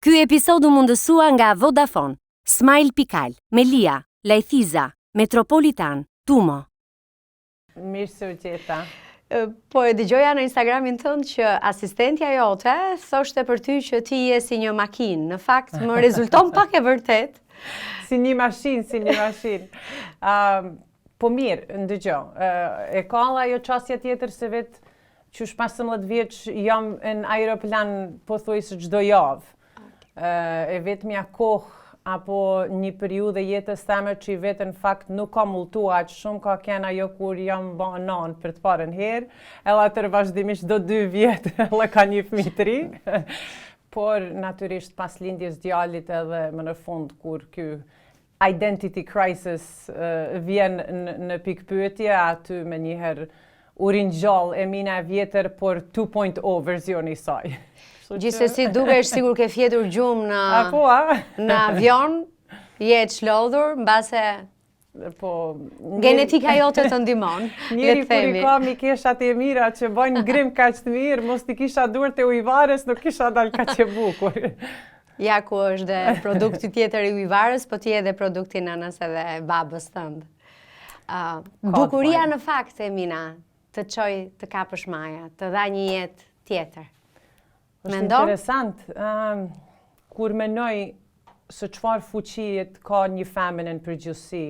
Ky episod u mundësua nga Vodafone, Smile Pikal, Melia, Lajthiza, Metropolitan, Tumo. Mirë se u gjeta. Po e dëgjoja në Instagramin tënd që asistentja jote thoshte për ty që ti je si një makinë. Në fakt më rezulton pak e vërtet. Si një mashinë. Po mirë, ndëgjo. E ka ajo çësia tjetër se vetë që 15 vjeç jam në aeroplan pothuajse çdo javë. E vetmja kohë apo një periudhë jetës teme që i vetë në fakt nuk ka multu aq shumë ka kena jo kur jam ba nanë për të parën herë, edhe atër vazhdimisht do 2 vjetë edhe ka një fëmijë të ri. Por natyrisht pas lindjes djalit edhe më në fund kur ky identity crisis vjen në pikë pyetje, aty me njëherë u ringjall Emina e vjetër, por 2.0 versioni i saj. Gjithsesi dukesh sigur ke fjetur gjumë në avion, je çlodhur mbase genetika jote të ndihmon. Njeri kur i kam i keshat e mira që bajnë grim kaq të mirë, mos t'i kisha duart e ujvares, nuk kisha dal kaq e bukur. Ja ku është dhe produkti tjetër i ujvares, po ti edhe produkti nënës edhe babës tënd. Bukuria në fakt, Emina, të çoj të kapësh maja, të dha një jetë tjetër. Është interesant, kur menoj se çfarë fuqie ka një femër në përgjithësi,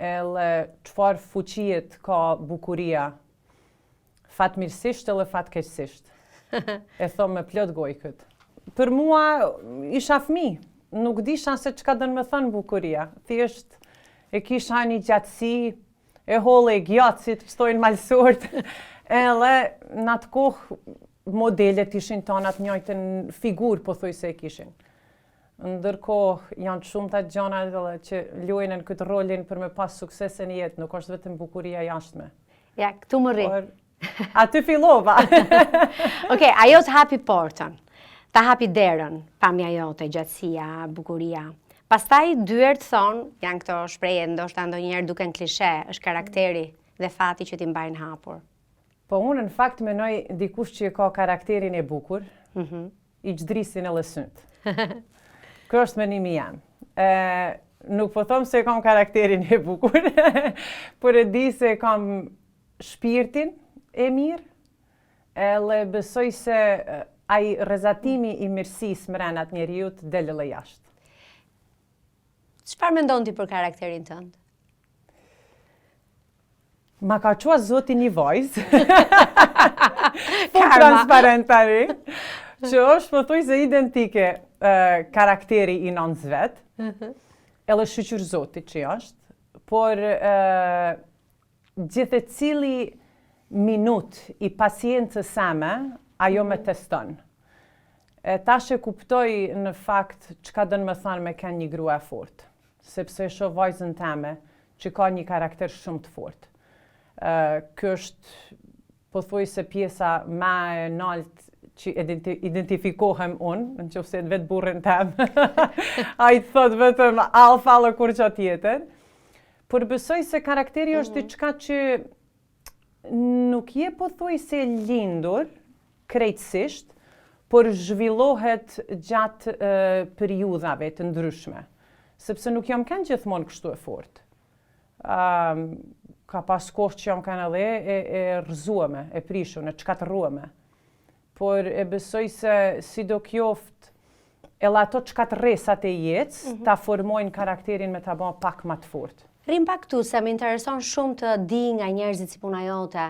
edhe çfarë fuqie ka bukuria, fatmirësisht edhe fatkeqësisht. E them me plot gojë këtë. Për mua isha fëmijë, nuk disha se çka do të më thënë bukuria. Thjesht e kisha një gjatësi, e holle gjatësit, stojnë malsort, edhe në atë kohë modelet ishin tonat njëjtën figurë, po thuj se e kishin. Ndërkohë, janë shumë të gjana që luajnë në këtë rolin për me pas sukses në jetë, nuk është vetëm bukuria jashtme. Ja, këtu më rri. Aty fillova. Okej, ajo të hapi portën, të hapi derën, pamja jote, gjatësia, bukuria. Pastaj dyert thonë, janë këto shprehje ndoshta ndonjëherë duken klishe, është karakteri dhe fati që t'i mbajnë hapur. Po unë në fakt menoj dikush që ka karakterin e bukur, i çdrisin e lësynt. Kjo është menimi jam. Nuk po them se kam karakterin e bukur, por e di se kam shpirtin e mirë, edhe besoj se ai rrezatimi i mirësisë brenda të njeriu del edhe jashtë. Çfarë mendon ti për karakterin tënd? Ma ka qua zoti një vajzë, po transparent tani, që është pothuajse identike karakteri i nënës vet, edhe shqyqyr zotit që është, por gjithë cili minut i pasiencës same, ajo me teston. Tash e kuptoj në fakt çka do të më thonë me kanë një grua e fortë, sepse e shoh vajzën teme që ka një karakter shumë të fortë. Kjo është pothuajse pjesa më e lartë që identifikohem unë, nëse vetë burrin tem. Ai thot vetëm alfa dhe kur çfarë tjetër. Por besoj se karakteri është diçka që nuk je pothuajse lindur krejtësisht, por zhvillohet gjatë periudhave të ndryshme. Sepse nuk jam kanë gjithmonë kështu e fortë. Ka pas kohë që jam kanë edhe e rrëzuame, e prishur, e çkatërruame. Por e besoj se si do qoftë, edhe ato çkatërresat e jetës, ta formojnë karakterin me ta bën pak më të fortë. Rrim pak këtu, se më intereson shumë të di nga njerëzit si puna jote,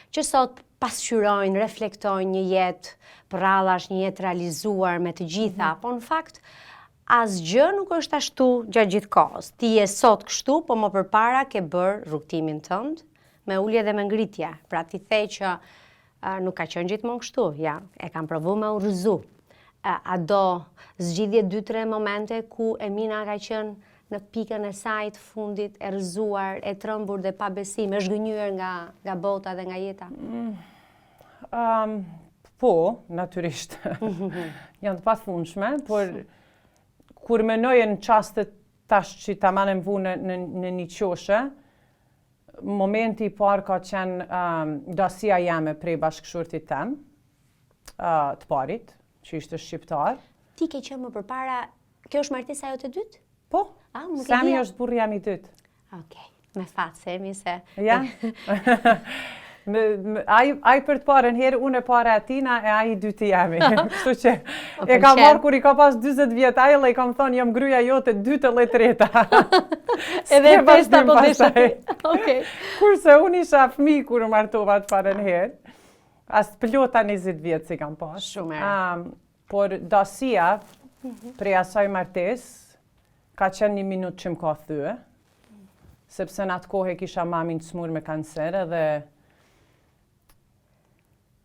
që sot pasqyrojnë, reflektojnë një jetë për radhash, një jetë realizuar me të gjitha, po në fakt asgjë nuk është ashtu gjatë gjithë kohës. Ti je sot kështu, po më përpara ke bërë rrugtimin tënd me ulje dhe me ngritje. Pra ti the që nuk ka qenë gjithmonë kështu, ja, e kam provu me u rrëzu. A do zgjidhje 2-3 momente ku Emina ka qenë në pikën e saj të fundit, e rrëzuar, e trembur dhe pa besim, e zhgënjur nga bota dhe nga jeta? Po, natyrisht. Janë të pafundshme, por kur menoj në çastet tash që ta manem vu në një qoshe, momenti i parë ka qenë dasia jame prej bashkëshortit tem, të parit, që ishte shqiptar. Ti ke qenë më përpara, kjo është martesa jote e dytë? Po, Nuk e Semi dija. është burri jam i dytë. Okej, me fat Semi se... Ja? Ai për të parën herë, unë e para atina e ai i dyti jemi. Kështu që e kam marrë kur i ka pas 40 vjet ai dhe i kam thonë jam gruaja jote dytë dhe treta. Edhe festa po desha ti. Okej. Kurse unë isha fëmijë kur u martova të parën herë. As plota 20 vjet si kam pas. Shumë herë. Por dasia prej asaj martesë ka qenë 1 minutë që më ka thye. Sepse në atë kohë kisha mamin të smur me kancer edhe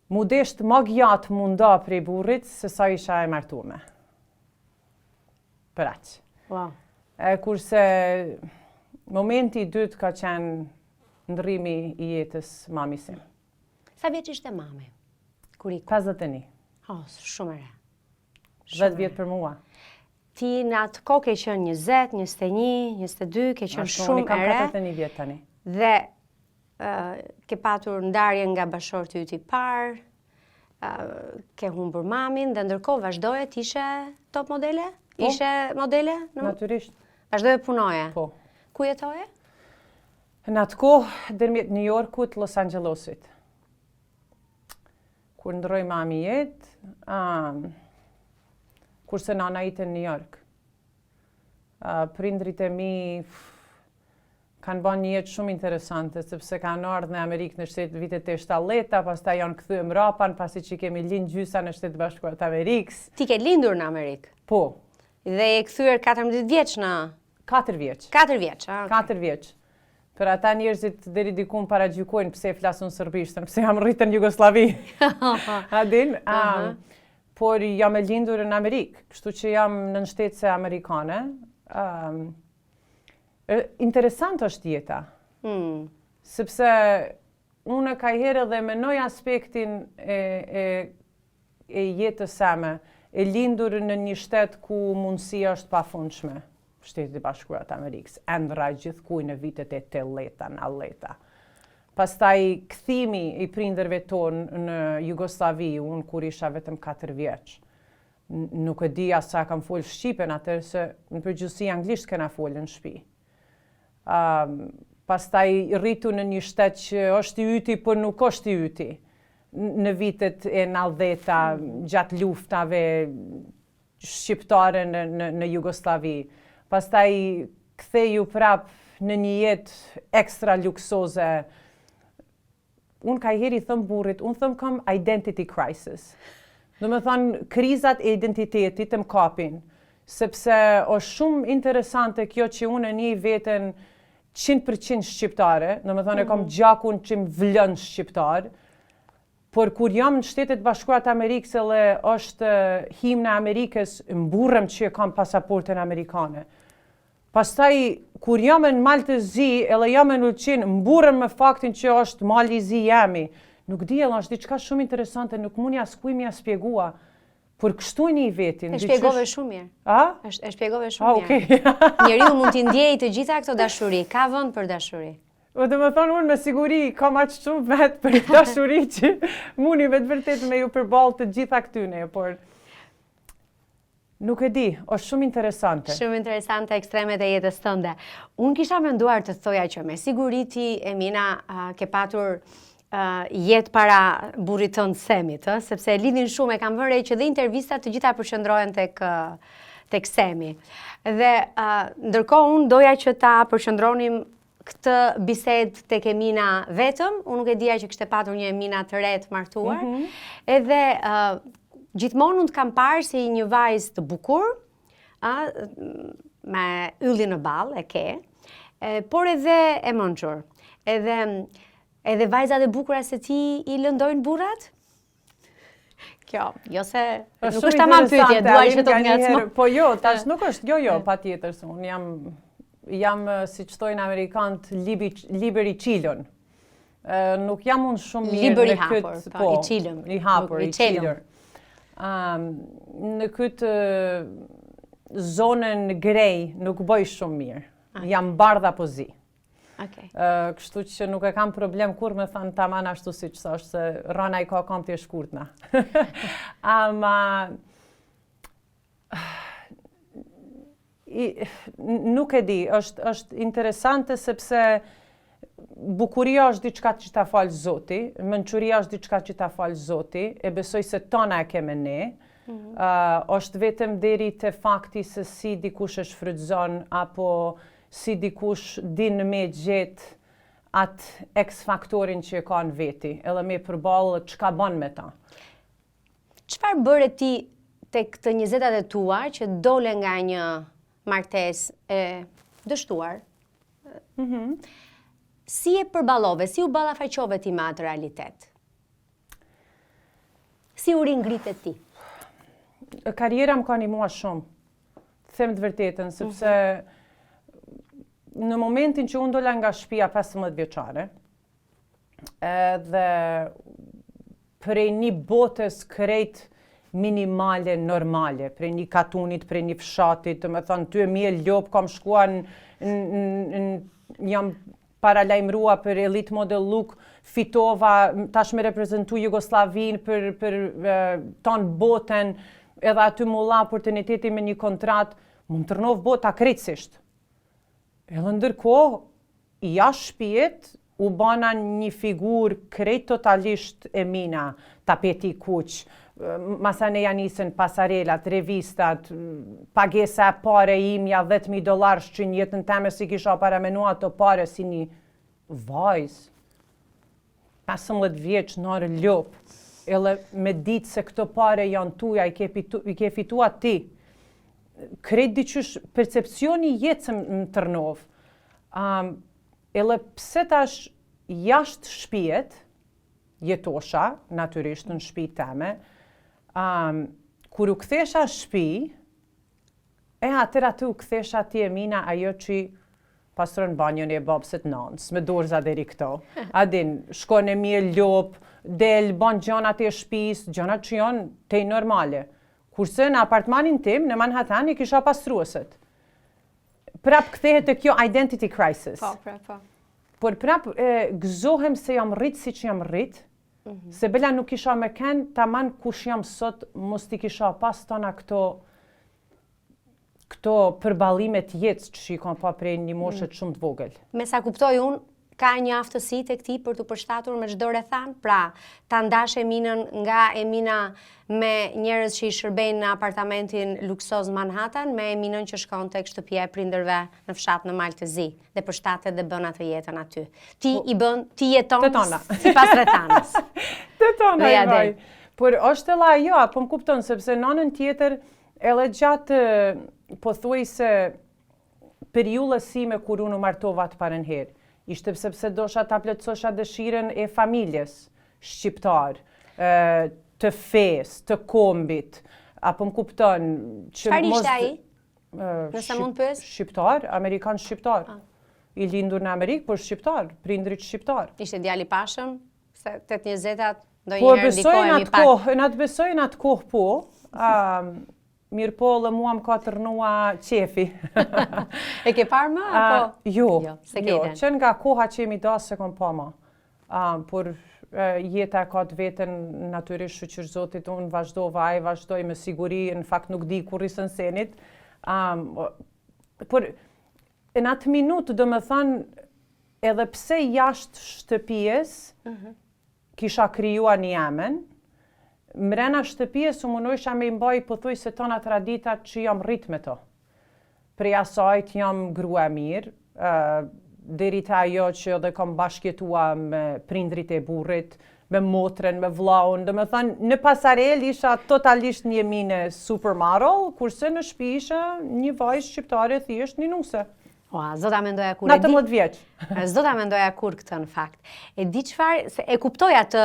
mu desht më gjatë munda prej burrit se sa isha e martume. Për aq. Wow. Kurse momenti i dytë ka qenë ndrrimi i jetës mami sim. Sa vjeç ishte mami? Kur i 51. Shumë e re. 10 vjet për mua. Ti në atë kohë ke qenë 20, 21, 22, ke qenë shumë Unë kam e re. 41 vjet tani. Dhe ke patur ndarje nga bashorti yt i parë, ke humbur mamin dhe ndërkohë vazhdoje të ishe top modele? Po. Ishe modele? Natyrisht. Vazhdoje punoje? Po. Ku jetoje? Në atë kohë ndërmjet New Yorkut, Los Angelesit. Kur ndroi mami jetë, kurse nana ite në New York. Prindrit e mi kanë bën një jetë shumë interesante, sepse kanë ardhur në Amerikë në vitet e 70-ta, pastaj janë kthyer mrapan, pasi që kemi lind gjysa në Shtetet Bashkuara të Amerikës. Ti ke lindur në Amerikë? Po. Dhe je kthyer 14 vjeç në... 4 vjeç. 4 vjeç, 4 vjeç. Për ata njerëzit deri diku më paragjykojnë pse flasun serbishtën, pse jam rritur në Jugosllavi. A din? Por jam e lindur në Amerikë, kështu që jam në shtetëse amerikane. Interesant është jeta. Sepse unë kajherë dhe menoj aspektin e jetës same, e lindur në një shtet ku mundësia është pafundshme. Shtetet e Bashkuara të Amerikës, ëndra gjithkuj në vitet e 80-ta, 90-ta. Pastaj kthimi i prindërve tonë në Jugosllavi, unë kur isha vetëm 4 vjeç. Nuk e di as sa kam folë shqipen atëherë se në përgjithësi anglisht kena folë në shtëpi. Pastaj rritu në një shtet që është i yti, por nuk është i yti. Në vitet e 90-ta, gjatë luftave shqiptare në Jugosllavi. Pastaj ktheju prap në një jetë ekstra luksoze. Unë kajheri thëm burrit, unë thëm kam identity crisis. Do me thonë, krizat e identitetit të më kapin. Sepse është shumë interesante kjo që unë e një veten 100% shqiptare, do me thonë e kam gjakun që më vlën shqiptar, por kur jam në Shtetet Bashkuara të Amerikës edhe është himna e Amerikës, mburrem që kam pasaportën amerikane. Pastaj, kur jam në Malë të Zi, edhe jam në Ulqin, mburrem me faktin që është Mali i Zi jemi. Nuk di, edhe është diçka shumë interesante, nuk mundi askuj mi spjegua, por kështu një vetin. E shpjegove shumë mirë. A? E shpjegove shumë mirë. Okej. Njeriu mund t'i ndjejë të gjitha këto dashuri, ka vend për dashuri. Dhe me thonë, unë me siguri kam aq shumë vetë për dashuri që mundi me të vërtet me ju përballë të gjitha këtyne, por nuk e di, është shumë interesante. Shumë interesante ekstremet e jetës tënde. Unë kisha menduar të thoja që me siguri ti, Emina, ke patur jetë para burrit tënd Semit, sepse e lidhin shumë, e kam vënë që dhe intervistat të gjitha përqendrohen tek Semi. Dhe ndërkohë unë doja që ta përqendronim këtë bisedë tek Emina vetëm, unë nuk e dija që kishte patur një Emina të re të martuar, edhe gjithmonë unë të kam parë si një vajzë të bukur, me ylli në ballë, e ke, por edhe e mençur. Edhe vajzat e bukura se ti i lëndojnë burrat? Kjo, jo se nuk është tamam pyetje, duaj që të ngacmo. Po jo, tash nuk është, jo, patjetër se unë jam si që thojnë Amerikanët, liber i qilën. Nuk jam unë shumë mirë liber në këtë... Po, i qilëm. I hapur, i qilër. Në këtë zonën grej nuk bëj shumë mirë. Jam bardha po zi. Kështu që nuk e kam problem kur me thënë taman ashtu si që thosht, se rana i ka kam të e shkurtna. Nuk e di, është interesante sepse bukuria është diçka që ta falë Zoti, mençuria është diçka që ta falë Zoti, e besoj se tona e keme ne. Është vetëm deri te fakti se si dikush e shfrytëzon apo si dikush din me gjetë atë X faktorin që e ka në veti, edhe me përballë çka bën me ta. Çfarë bëre ti tek të 20-tat e tua që dole nga një martesë e dështuar? Si e përballove, si u ballafaqove ti me atë realitet? Si u ringritet ti? Karriera më ka ndihmuar shumë, them të vërtetën, sepse në momentin që unë dola nga shtëpia 15 vjeçare, edhe prej një botës krejt minimale, normale, prej një katunit, prej një fshatit, të me thonë, ty e mje lop, kam shkuar jam paralajmërua për Elite Model Look, fitova, tash me reprezentu Jugoslavin për tonë botën, edhe aty mu la oportuniteti me një kontrat, mu më tërnov bota krejtësisht. Edhe ndërkohë, jashtë shtëpijet, u bana një figur krejt totalisht e mina, tapeti kuq, masane ja nisën pasarelat, revistat, pagesa e pare imja $10,000 që në jetën teme si kisha paramenua ato pare si një vajzë. 15 vjeç në orë ljop, edhe me ditë se këto pare janë tuja, i ke fitua ti. Krejt diqysh percepcioni jetës më tërnov. Edhe pse tash jashtë shtëpijet, jetosha, natyrisht në shtëpi teme, kur u kthesha shtëpi, atëra u kthesha ti e mina ajo që pastron banjon e babësit nënës, me dorza deri këto. Adin, shkon e mirë ljop, del, ban gjanat e shtëpis, gjanat që janë te normale. Kurse në apartmanin tim, në Manhattan, i kisha pastrueset. Prap kthehet të kjo identity crisis. Po. Por prap gëzohem se jam rrit si që jam rrit, se bela nuk kisha me ken, taman kush jam sot, mos t'i kisha pas tona këto përbalimet jetës që i kam pa prej një moshet shumë të vogël. Me sa kuptoj unë, ka një aftësi të këti për të përshtatur me çdo rrethan, pra ta ndash Eminën nga Emina me njerëz që i shërbejnë në apartamentin luksoz Manhattan, me Eminën që shkon tek shtëpia e prindërve në fshat në Malë të Zi dhe përshtatet dhe bën atë jetën aty. Ti jeton sipas rrethanës. Të tona i vaj. Por është edhe ajo, po më kupton, sepse nënën tjetër, edhe gjatë pothuajse periullës sime kur unë u martova të parën herë, ishte sepse dosha ta plotësosha dëshirën e familjes shqiptar, të fesë, të kombit, apo më kupton që çfarë ishte ai? Nëse mund pyes? Shqiptar, amerikan shqiptar. I lindur në Amerikë, por shqiptar, prindrit shqiptar. Ishte djali i pashëm, se 8-20-tat ndonjëherë ndikojmë i pak. Po, besoj në atë kohë po. Mirë po, dhe mua më ka tërnua qefi. E ke parë më? Jo, që nga koha që jemi dasë se kom pa ma. Por jeta ka të vetën natyrisht shqyr Zotit, unë vazhdoj me siguri, në fakt nuk di kur rrisën senit. Por në atë minutë do me thënë, edhe pse jashtë shtëpijes, kisha kryua një amen, mrena shtëpijes u munojsha me imbaj pëthuj se tona traditat që jam rrit me to. Prej asajt jam grua mirë, deri të ajo që edhe kam bashkjetua me prindrit e burrit, me motren, me vlaun, dhe me thënë, në pasarel isha totalisht një mine supermodel, kurse në shtëpi isha një vajzë shqiptare thjesht një nuse. Zota mendoja kur 19 vjeç. Zota mendoja kur këtë në fakt. E di çfarë, se e kuptoj atë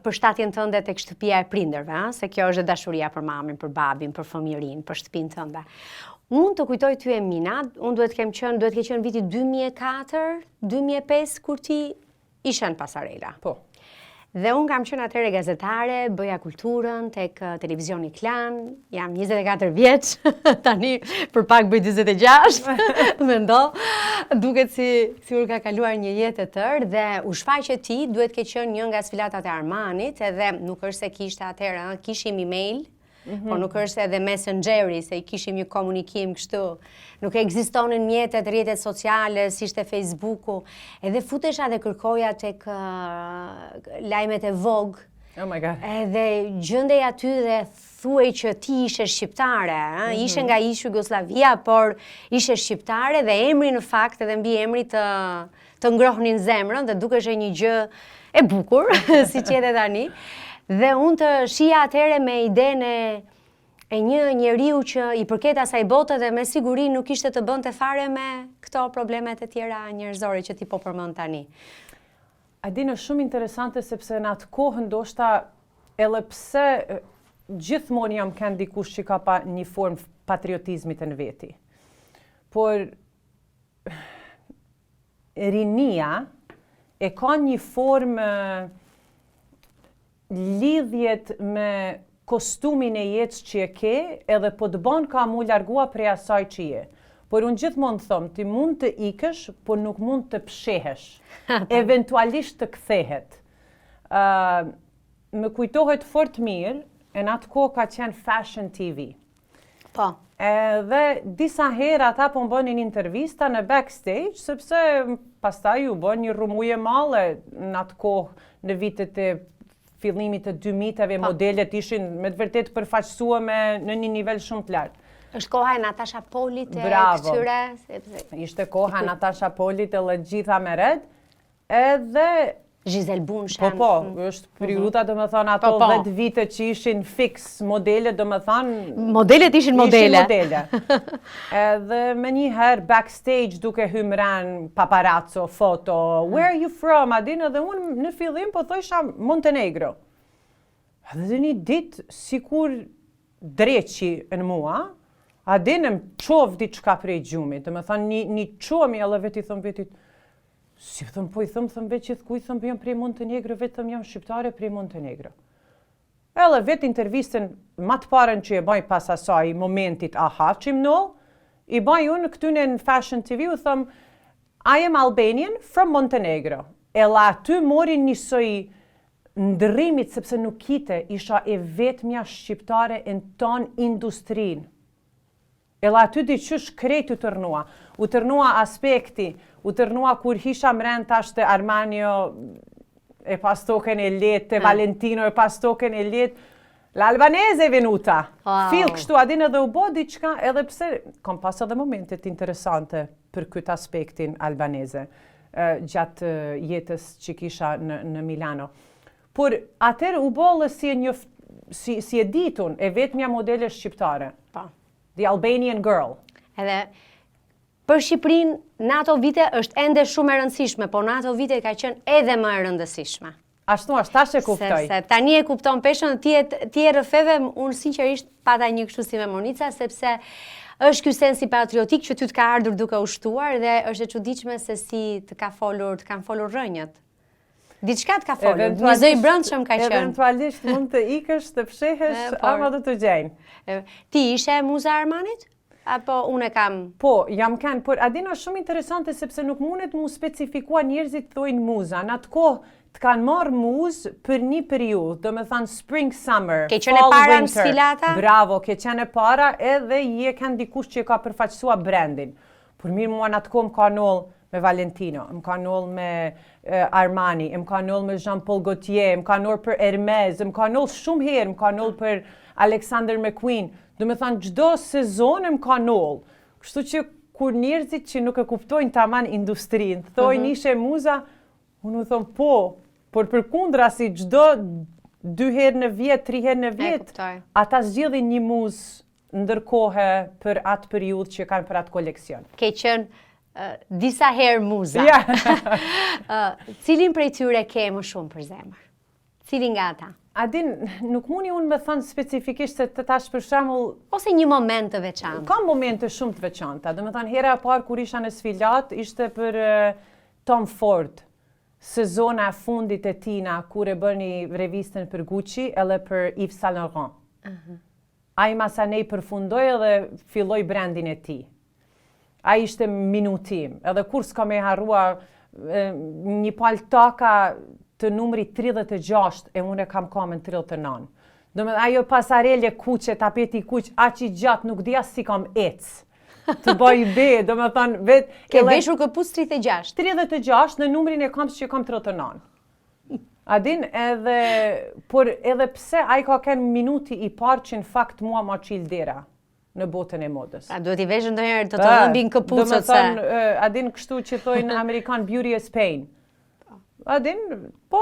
përshtatjen tënde tek shtëpia e prindërve, se kjo është dashuria për mamin, për babin, për fëmijërinë, për shtëpinë tënde. Unë të kujtoj ty Emina, unë duhet ke qenë viti 2004, 2005 kur ti ishe në pasarela. Po. Dhe unë kam qenë atëherë gazetare, bëja kulturën tek televizioni Klan, jam 24 vjeç, tani për pak bëj 26, mendo, duket si u ka kaluar një jetë e tërë dhe u shfaqe ti duhet ke qenë një nga sfilatat e Armanit, edhe nuk është se kishte atëherë, kishim email, po nuk është edhe Messengeri, se I kishim një komunikim kështu. Nuk ekzistonin mjetet, rrjetet sociale, si ishte Facebooku. Edhe futesha dhe kërkoja tek lajmet e Vogue. Oh my God. Edhe gjëndej aty dhe thuaj që ti ishe shqiptare, ishe nga ish Jugoslavia, por ishe shqiptare dhe emri në fakt edhe mbi emri të ngrohnin zemrën dhe dukeshe një gjë e bukur, si që edhe tani. Dhe unë të shija atëhere me idenë e një njeriu që I përket asaj bote dhe me siguri nuk ishte të bënte fare me këto problemet e tjera njerëzore që ti po përmend tani. Adina është shumë interesante sepse në atë kohë ndoshta edhe pse gjithmonë jam kanë dikush që ka pa një formë patriotizmit në veti. Por rinia e ka një formë lidhjet me kostumin e jetës që e ke, edhe po të ban ka mu largua prej asaj që je. Por unë gjithmonë thëmë, ti mund të ikësh, por nuk mund të pshehesh. Eventualisht të kthehet. Më kujtohet fort mirë, e në atë kohë ka qenë Fashion TV. Po. Dhe disa herë ata po bënin intervista në backstage, sepse pastaj u bën një rumuje male në atë kohë në vitet e fillimit të 2000-teve, modelet ishin me të vërtet përfaqësuame në një nivel shumë të lartë. Është koha e Natasha Polit e këtyre? Ishte koha Natasha Polit e gjitha me red, edhe Giselle Bündchen. Po, është periudha do më thonë ato 10 vite që ishin fix modele, do më thonë... Modelet ishin modele. Edhe me njëherë backstage duke hymran paparazzo, foto, where are you from? Adin edhe unë në fillim po thosha Montenegro. Edhe dhe një ditë, sikur dreqi në mua, adin e më qovë diçka prej gjumit, do më thonë një qomi, edhe veti thëmë vetit, si thëmë, po I thëmë veç që kuj, thëmë, jam prej Montenegro, vetëm jam shqiptare prej Montenegro. Edhe vetë intervistën ma të parën që e baj pas asaj momentit aha që më nol, I baj unë këtyne në Fashion TV, u thëmë, I am Albanian from Montenegro. Ela aty morin njësoj ndërimit, sepse nuk kite, isha e vetëmja shqiptare në ton industrinë. Ela aty diqysh krejt u tërnua aspekti, u tërnua kur hisha mren tash të Armanio, e pas token e let, të Valentino, e pas token e let, l'Albanese e venuta. Fil kështu adin edhe u bo diqka, edhe pse, kam pas edhe momentet interesante për këtë aspektin albaneze, gjatë jetës që kisha në Milano. Por atër u bollë si e ditun, e vetëmja modele shqiptare. The Albanian girl. Edhe për Shqipërinë në ato vite është ende shumë e rëndësishme, po në ato vite ka qenë edhe më e rëndësishme. Ashtu është, tash e kuptoj. Sepse tani e kupton peshën, ti e rëfeve, unë sinqerisht pata një kështu si me Monica, sepse është ky sensi patriotik që ty të ka ardhur duke ushtuar dhe është e çuditshme se si të kanë folur rënjët. Diçka të ka folur, një zë I brendshëm ka qenë. Eventualisht mund të ikësh, të pshehesh, ama do të gjejnë. Ti ishe Muza Armanit? Apo unë e kam? Po, jam kanë, por adina është shumë interesante sepse nuk mundet mu specifikua njerëzit thojnë muza. Në atë kohë të kanë marrë muzë për një periudhë, do me thanë spring, summer, fall, winter. Ke qenë para në sfilata? Bravo, ke qenë para edhe je kanë dikush që ka përfaqësua brandin. Por mirë mua në atë kohë më ka nollë me Valentino, më ka nollë me Armani, më ka nollë me Jean-Paul Gaultier, më ka nollë për Hermes, më ka nollë shumë herë, më ka nollë për Alexander McQueen. Do me thanë, gjdo sezon më ka nollë. Kështu që kur njerëzit që nuk e kuptojnë taman industrinë, thojnë ishe muza, unë u thonë po, por për kundra si gjdo 2 herë në vjet, 3 herë në vjet, ata zgjidhin një muzë ndërkohë për atë periudhë që kanë për atë koleksion. Ke qenë disa herë muza. Cilin prej tyre ke më shumë për zemër? Cilin nga ata? Adin, nuk mundi unë me thënë specifikisht se të tash për shembull... Ose një moment të veçantë? Ka momente shumë të veçanta. Do me thënë, hera e parë kur isha në sfilat, ishte për Tom Ford. Sezona e fundit e tina, kur e bëni revistën për Gucci, edhe për Yves Saint Laurent. Ai masanej përfundoi edhe filloi brandin e tij. Ai ishte minutim, edhe kur s'ka me harrua një paltaka të numri 36 e unë e kam kamën 39. Ajo pasarelje kuqe, tapeti kuq, aq i gjatë, nuk di as si kam ecë. Të bëj be, do me thonë, vetë... Ke veshur këpucë 36? 36, në numrin e kam që kam 39. Adin, por edhe pse ai ka kënë minuti i parë që në fakt mua ma qilë dera në botën e modës. A duhet i veshën të herë të hëmbin këpucët se... Do me thonë, adin kështu që thojnë Amerikan Beauty is Pain. Adin, po,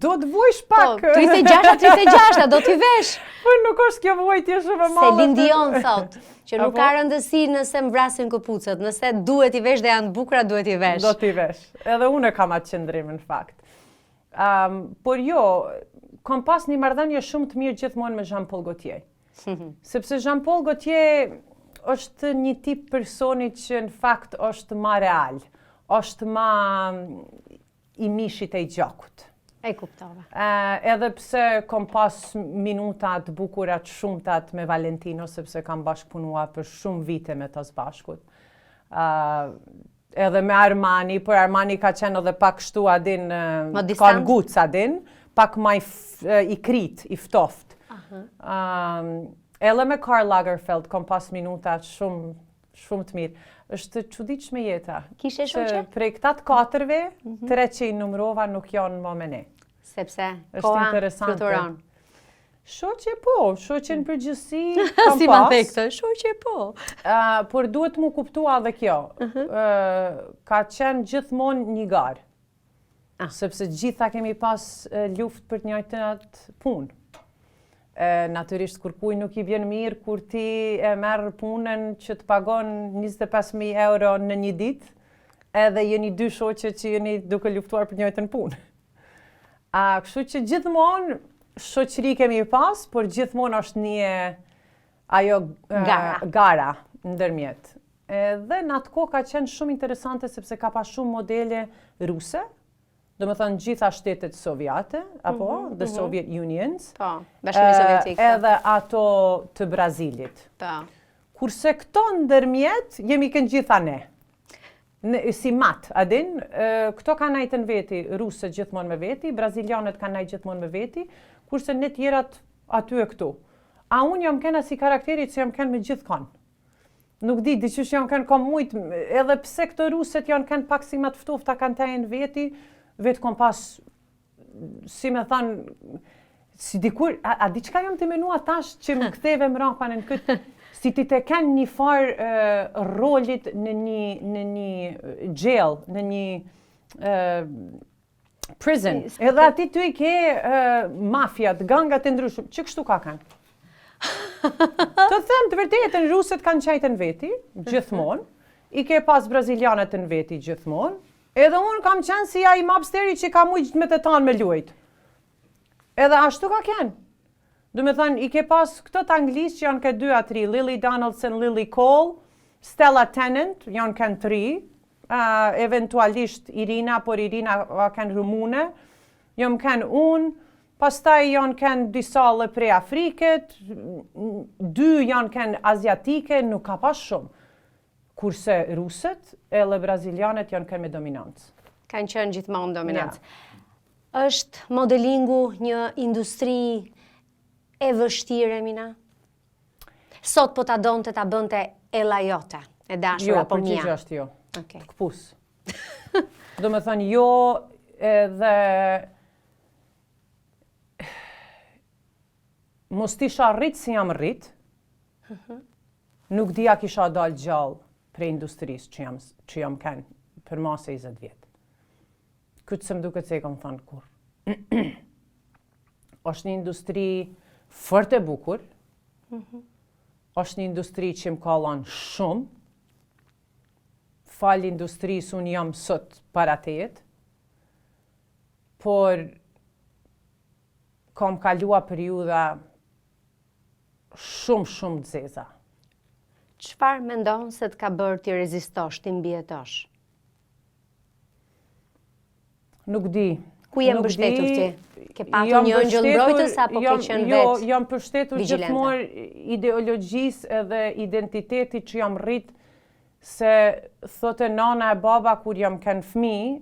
do të vujsh pak. Po, 36, do t'i vesh. Po, nuk është kjo vujtje shumë e madhe. Celine Dion thot, që nuk ka rëndësi nëse mvrasin këpucët, nëse duhet i vesh dhe janë bukura, duhet i vesh. Do t'i vesh. Edhe unë kam atë qëndrim, në fakt. Por jo, kam pas një marrëdhënie shumë të mirë gjithmonë me Jean-Paul Gaultier. Sepse Jean-Paul Gaultier është një tip personi që në fakt është ma real, është ma i mishit e i gjakut. E kuptova. Edhe pse kam pas minutat bukurat shumëtat me Valentino, sepse kam bashkëpunua për shumë vite me të bashkut. Edhe me Armani, por Armani ka qenë edhe pak kështu adin, ka në guc adin, pak ma i krit, i ftoft. Edhe me Karl Lagerfeld, kom pas minutat shumë të mirë. është çuditshme jeta. Kishe shoqe? Prej këtat katërve, tre që i numrova nuk janë më me ne. Sepse koha fluturon. Shoqe po, shoqe në përgjithësi kam si pas. ma the këtë, shoqe po. Por duhet mu kuptua edhe kjo. Ka qenë gjithmonë një garë. Sepse gjitha kemi pas luftë për të njëjtët punë. Natyrisht kur kuj nuk i vjen mirë kur ti e merr punën që të pagon 25.000 euro në një ditë, edhe jeni dy shoqe që jeni duke luftuar për njëjtën punë. Kështu që gjithmonë shoqëri kemi pas, por gjithmonë është një ajo gara ndërmjet. Dhe në atë kohë ka qenë shumë interesante sepse ka pas shumë modele ruse, do më thënë gjitha shtetet sovjate, apo, the Soviet Unions, Bashkimi Sovjetik, edhe ato të Brazilit. Kurse këto ndërmjet, jemi kënë gjitha ne. Si mat, adin, këto ka najtë në veti, rusët gjithmonë me veti, brazilianët ka najtë gjithmonë me veti, kurse ne tjerat aty e këtu. A unë jam kena si karakterit që jam kena me gjithë kanë. Nuk di, diqysh jam kena kom mujtë, edhe pse këto rusët janë kena pak si ma të ftofta kanë tajnë veti, vetë kom pas, si me thanë, si dikur, a di qka jam të menua tash që më ktheve më rapan në këtë, si ti të kenë një farë rolit në një jail, në një prison. Edhe ati ty i ke mafjat, gangat e ndryshme, që kështu ka kanë? Të them të vërtetën, rusët kanë qajtë në veti, gjithmonë, i ke pas brazilianët në veti gjithmonë, edhe unë kam qenë si ai mobsteri që ka mujtë me të tanë me luajt. Edhe ashtu ka kenë. Do me thënë, i ke pas këtët anglisë që janë këtë 2-3, Lily Donaldson, Lily Cole, Stella Tennant, janë kënë 3, eventualisht Irina, por Irina kënë rumune, jam kënë unë, pastaj janë kënë disa le prej Afriket, 2 janë kënë Aziatike, nuk ka pas shumë. Kurse rusët edhe brazilianët janë kënë me dominancë. Kanë qenë gjithmonë dominancë. Është modelingu një industri e vështirë, Mina? Sot po ta donte ta bënte Ella jote, e dashur apo mia? Jo, përgjigje është jo. Të këpus. Do me thënë jo edhe mos tisha rritë si jam rritë, nuk dija kisha dalë gjallë prej industrisë që jam kënë për mase 20 vjetë. Këtë se më duke se i kam thënë kur. është një industri fort e bukur, është një industri që më ka lanë shumë, falë industrisë unë jam sot para tejet, por kam kalua periudha shumë të zeza. Çfarë mendon se të ka bërë ti rezistosh, ti mbjetosh? Nuk di. Ku je mbështetur ti? Ke patur një ëngjëll mbrojtës apo ke qenë vetë? Jo, jam mbështetur gjithmonë ideologjisë edhe identitetit që jam rrit, se thotë nana e baba kur jam kënë fëmijë,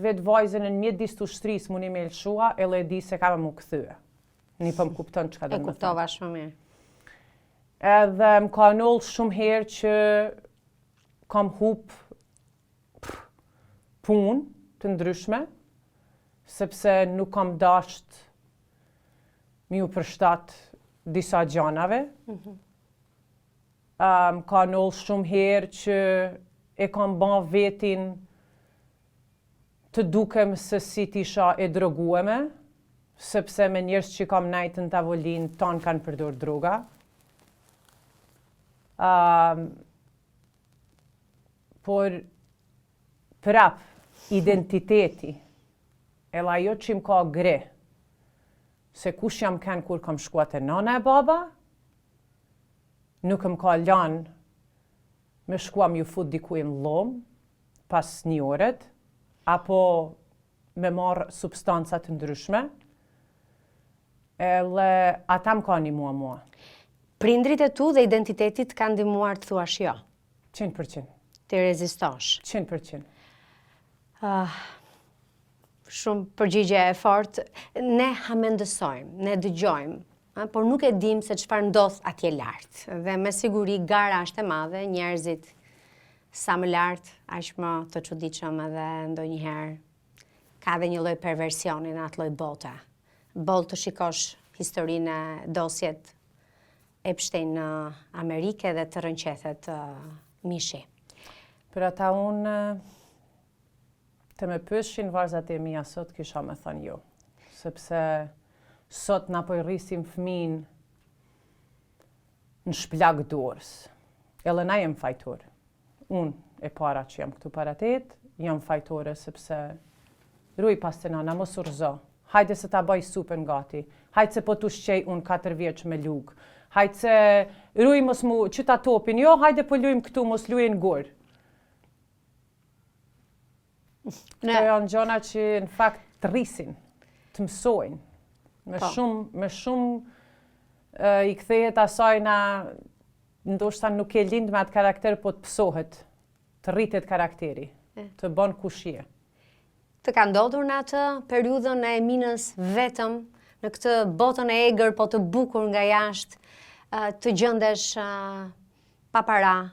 vetë vajzën në mjet disë të ushtrisë mu një me lëshua, edhe e di se ka mu këthyë. Një po më kupton çka do të E them. kuptova shumë mirë. Edhe më ka ndodhur shumë herë që kam hup punë të ndryshme, sepse nuk kam dasht mi u përshtat disa gjanave. Më ka ndodhur shumë herë që e kam bën vetin të dukem se si t'isha e drogueme, sepse me njerëz që kam nejt në tavolinë tonë kanë përdor droga. Por prap, identiteti, edhe ajo që më ka gre, se kush jam kanë kur kam shkuat e nana e baba, nuk më ka lanë me shkuam ju fut dikuj në lom, pas një oret, apo me marrë substancat të ndryshme, edhe ata më ka një mua. Prindrit e tu dhe identitetit kanë ndihmuar të thuash jo. 100%. Ti rezistosh. 100%. Shumë përgjigje e fortë. Ne hamendësojmë, ne dëgjojmë, por nuk e dim se çfarë ndodh atje lart. Dhe me siguri gara është e madhe, njerëzit sa më lart, aq më të çuditshëm edhe ndonjëherë ka dhe një lloj perversioni në atë lloj bote. Të shikosh historinë e dosjet Epstein në Amerikë dhe të rënqethet mishi. Për ata unë të me pyshin varzat e mia sot kisha me thënë jo. Sepse sot na po i rrisim fëmin në shplak dorës. Edhe na jem fajtor. Unë e para që jam këtu para tetë, jam fajtore sepse ruj pas të nana, mos urzo. Hajde se ta bëj supën gati. Hajde se po tu shqej unë 4 vjeç me lugë. Hajde se ruj mos mu që ta topin. Jo, hajde po lujmë këtu, mos lujnë gorë. Këto janë gjona që në fakt të rrisin, të mësojnë. Me shumë i kthehet asaj na ndoshta nuk e lind me atë karakter, po të pësohet, të rritet karakteri, të bën kush je. Të ka ndodhur në atë periudhën e Eminës vetëm, në këtë botën e egër, po të bukur nga jashtë, të gjendesh pa para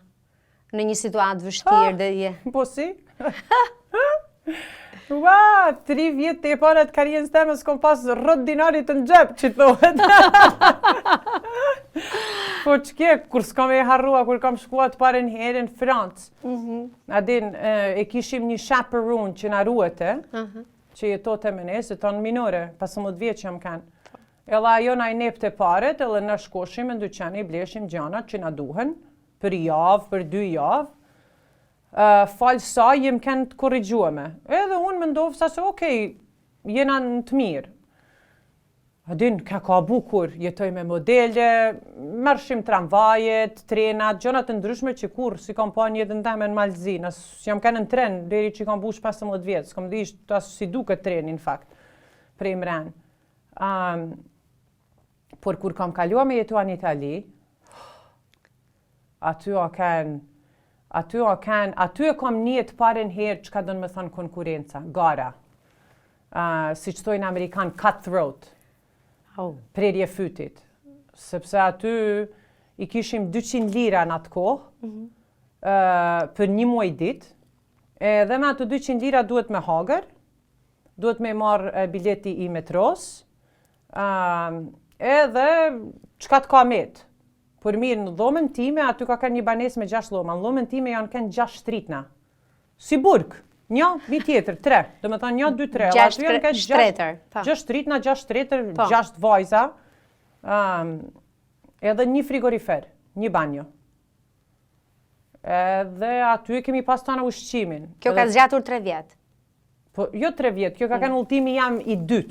në një situatë vështirë dhe je. Po si? Ua, 3 vjetë e para të karrierës time s'kom pas rrot dinarit të në xhep, që thohet. Po ç'ke, kur s'kam e harrua, kur kam shkuar të parën herë në Francë. Adin, e kishim një chaperone që na ruete, që jetote me ne, se tonë minore, 15 vjeç jam kanë. Edhe ajo na i nepte paret, edhe na shkoshim në dyqan i bleshim gjanat që na duhen, për javë, për 2 javë. Falë sa jem kanë të korrigjueme. Edhe unë mendova se okej, jena në të mirë. Adin, ka bukur, jetoj me modele, mërshim tramvajet, trenat, gjonat të ndryshme që kur si kam pa një jetën teme në Malzi, jam kanë në tren, deri që kam bush 15 vjetë, s'kom dhe ishtë as si duke treni në fakt, prej mren. Por kur kam kalua me jetua në Itali, aty e kam një të paren herë që ka do në me thonë konkurenca, gara. Si që tojnë Amerikan, cutthroat. Prerje fytit. Sepse aty i kishim 200 lira në atë kohë, për një muaj ditë, edhe me atë 200 lira duhet me hagër, duhet me marrë bileti i metros, edhe qka të ka metë. Por mirë, në dhomën time, aty ka kanë një banes me 6 dhoma, në dhomën time janë kanë 6 shtritna. Si burg, një, mi tjetër, 3. Do me thonë 1, 2, 3. 6 shtretër. 6 shtritna, 6 shtretër, 6 vajza, edhe një frigorifer, një banjo. Edhe aty kemi pas tana ushqimin. Kjo ka zgjatur 3 vjetë. Po, jo 3 vjetë, kjo ka kanë ultimi jam i 2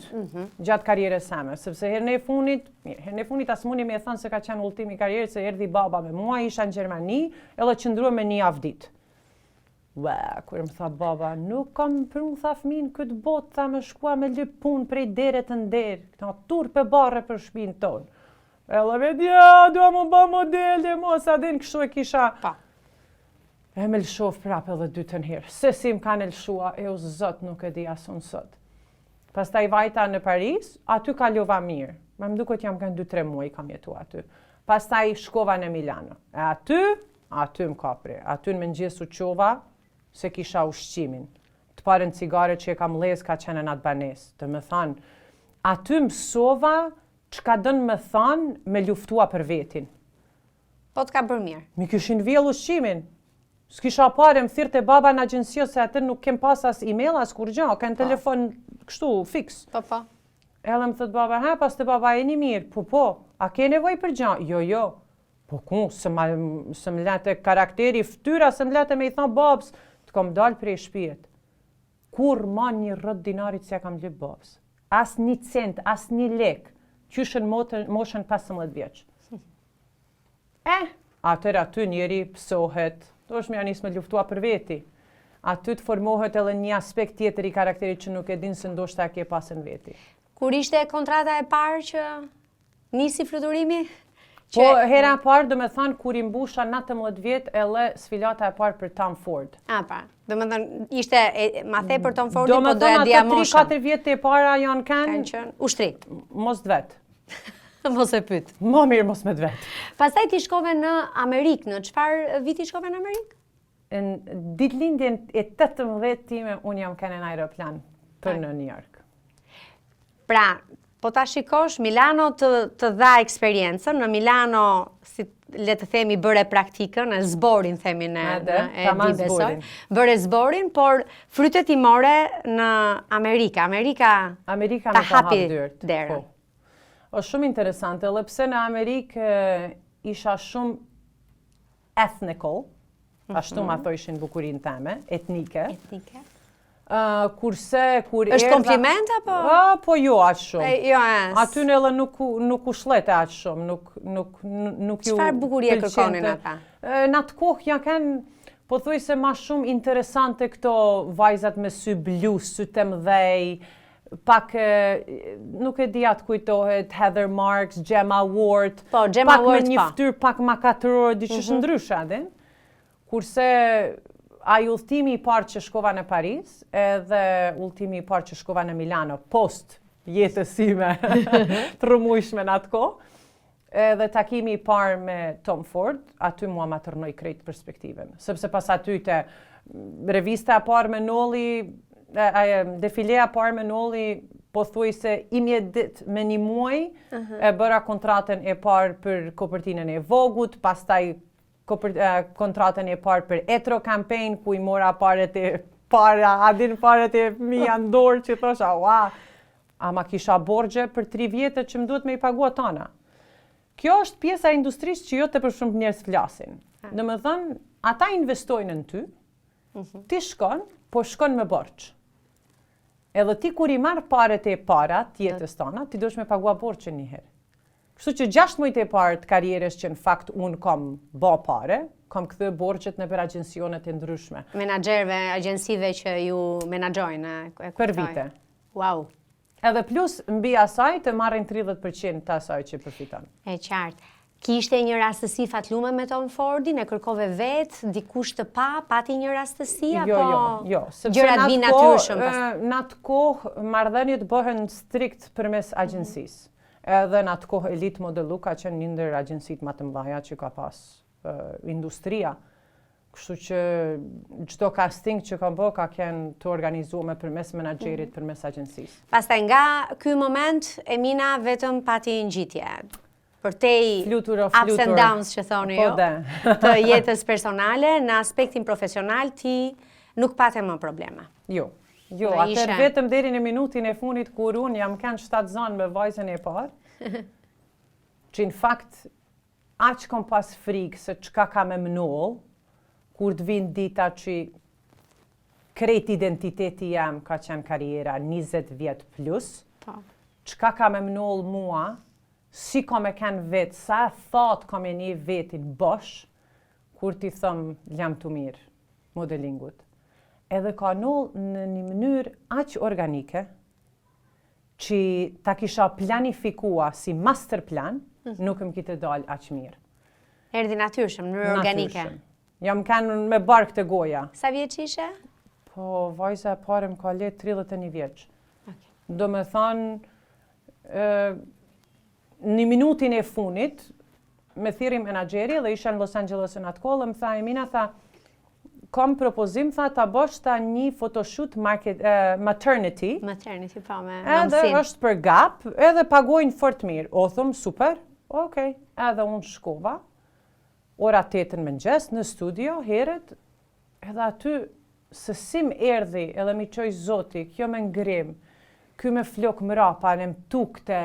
gjatë karrierës same, sepse herën e funit as mundi me e thënë se ka qenë ultimi i karrierës, se erdhi baba me mua, isha në Gjermani, edhe qëndrua me një javë ditë. Kur më tha baba, nuk kam prunë, tha fëmin, këtë botë, tha me shkua me lyp punë prej dere të nderë, këta turpe barre për shpinë tonë. Edhe me dja, dua më ba modele, mos adin, kështu e kisha. E me lëshov prapë edhe 2 herë. Se si më kanë lëshua, e o zot nuk e di asun sot. Pastaj vajta në Paris, aty kalova mirë. Ma më duket jam kanë 2-3 muaj kam jetu aty. Pastaj shkova në Milano. E aty më kapri. Aty në mëngjes u qova se kisha ushqimin. Të parën cigare që e kam lez ka qenë në Albanes. Të më thanë, aty mësova çka dënë më thanë me luftua për vetin. Po të ka bërë mirë. Mi kishin vjell ushqimin. S'kisha parë, më thirrte baba në agjencio se atë nuk kem pas as email, as kur gjë, kanë telefon kështu, fix. Po. Edhe më thët baba, pas të baba e një mirë, po, a ke nevoj për gjë? Jo. Po ku, se më lete karakteri, ftyra, se më lete me i thonë babs, të kom dalë prej shtëpijet. Kur ma një rrët dinarit se kam ljep babs. As një cent, as një lek, qyshën moshën 15 vjeç. Atër aty njeri pësohet, do është me janis me luftua për veti. Aty të formohet edhe një aspekt tjetër i karakterit që nuk e din se ndoshta e ke pasën veti. Kur ishte kontrata e parë që nisi fluturimi? Po, hera e parë, do me thanë, kur i mbusha 19 vjetë, edhe sfilata e parë për Tom Ford. Pra, do me thënë, ishte ma the për Tom Fordin, po doja dija moshën. Do me thënë, atë 3-4 vjetë e para janë kanë qënë ushtri. Mos të vetë. Mos e pyt. Më mirë mos me të vetë. Pastaj ti shkove në Amerikë, në çfarë viti shkove në Amerikë? Në ditëlindjen e 18 time, unë jam kanë në aeroplan për në New York. Pra, po ta shikosh, Milano të dha eksperiencën, në Milano, si le të themi, bëre praktikën, e zborin, themi në besoj. Bëre zborin, por frytet i more në Amerika. Amerika ta hapi derën. O shumë interesante, edhe pse në Amerikë isha shumë ethnical, ashtu ma thojshin bukurin teme, etnike. Kurse, kur është kompliment apo? Po jo aq shumë. Jo, aty në edhe nuk u shlete aq shumë, nuk ju... Çfarë bukurie kërkonin ata? Në atë kohë ja kanë, po thuj se ma shumë interesante këto vajzat me sy blu, sy të mdhej, pak, nuk e di atë kujtohet, Heather Marks, Gemma Ward, Gemma Ward, pak me një fytyrë, pak ma katërore, diqysh ndryshe, adin. Kurse ai udhtimi i parë që shkova në Paris, edhe udhtimi i parë që shkova në Milano, post jetës sime të rëmujshme në atë kohë, edhe takimi i parë me Tom Ford, aty mua ma tërnoj krejt perspektiven. Sepse pas aty të revista e parë me nolli, defilea parë me nolli, po thuj se imjet dit me një muaj, e bëra kontratën e parë për kopertinën e Vogut, pastaj kontratën e parë për Etro Campaign, ku i mora paret e mija ndorë që thosha, ama kisha borgje për 3 vjetë që më duhet me i pagua tana. Kjo është pjesa e industrisë që jo të për shumë njerëz flasin. Dhe me thënë, ata investojnë në ty, ti shkon, po shkon me borç. Edhe ti kur i marrë paret e para tjetës tana, ti duhesh me pagua borçën njëherë. Kështu që 6 muajt e parë të karrierës që në fakt unë kam ba pare, kam këthë borxhet në për agjensionet e ndryshme. Menaxherëve, agjensive që ju menaxhojnë. Për vite. Wow. Edhe plus, mbi asaj të marrin 30% të asaj që përfiton. E qartë. Kishte një rastësi fatlume me Tom Fordin, e kërkove vetë, dikush të pati një rastësi, apo gjërat vinë natyrshëm? Në atë kohë, marrëdhëniet bëhen strikt përmes agjensisë. Edhe në atë kohë Elite Modelu ka qenë një ndër agjensit më të mëdha që ka pas industria. Kështu që çdo casting që kam bërë ka qenë të organizuar përmes menaxherit, përmes agjensisë. Pastaj nga ky moment Emina vetëm pati ngjitje. Përtej ups and downs që thoni ju, të jetës personale, në aspektin profesional ti nuk pate më probleme. Jo, atër vetëm deri në minutin e funit kur unë jam kanë 7 zanë me vajzën e parë, që në fakt aq kom pas frikë se çka ka me mënoll, kur të vinë dita që krejt identiteti jam ka qenë karriera 20 vjet plus, çka ka me mënoll mua, si ka me kanë vetë, sa thot ka me një vetin bosh, kur ti thëmë jam të mirë modelingut. Edhe ka nëllë në një mënyrë aq organike, që ta kisha planifikua si master plan, nuk më kite dalë aq mirë. Erdi natyrshëm, në organike. Jam kanë me bark të goja. Sa vjeç ishe? Po, vajza e pare më ka letë 31 vjeç. Do me thanë, një minutin e funit, me thiri menageri dhe isha në Los Angeles në atë kohë, më tha Emina, tha, kam propozim, tha, ta bosh ta një photoshoot maternity. Maternity, po, me edhe nëmësin. është për gap, edhe pagojnë fort mirë. O, thëmë, super, okej. Edhe unë shkova, ora 8 mëngjes, në studio, heret, edhe aty, se si më erdhi, edhe mi qoj zoti, kjo me ngrim, kjo me flok mrapa, në më tukte,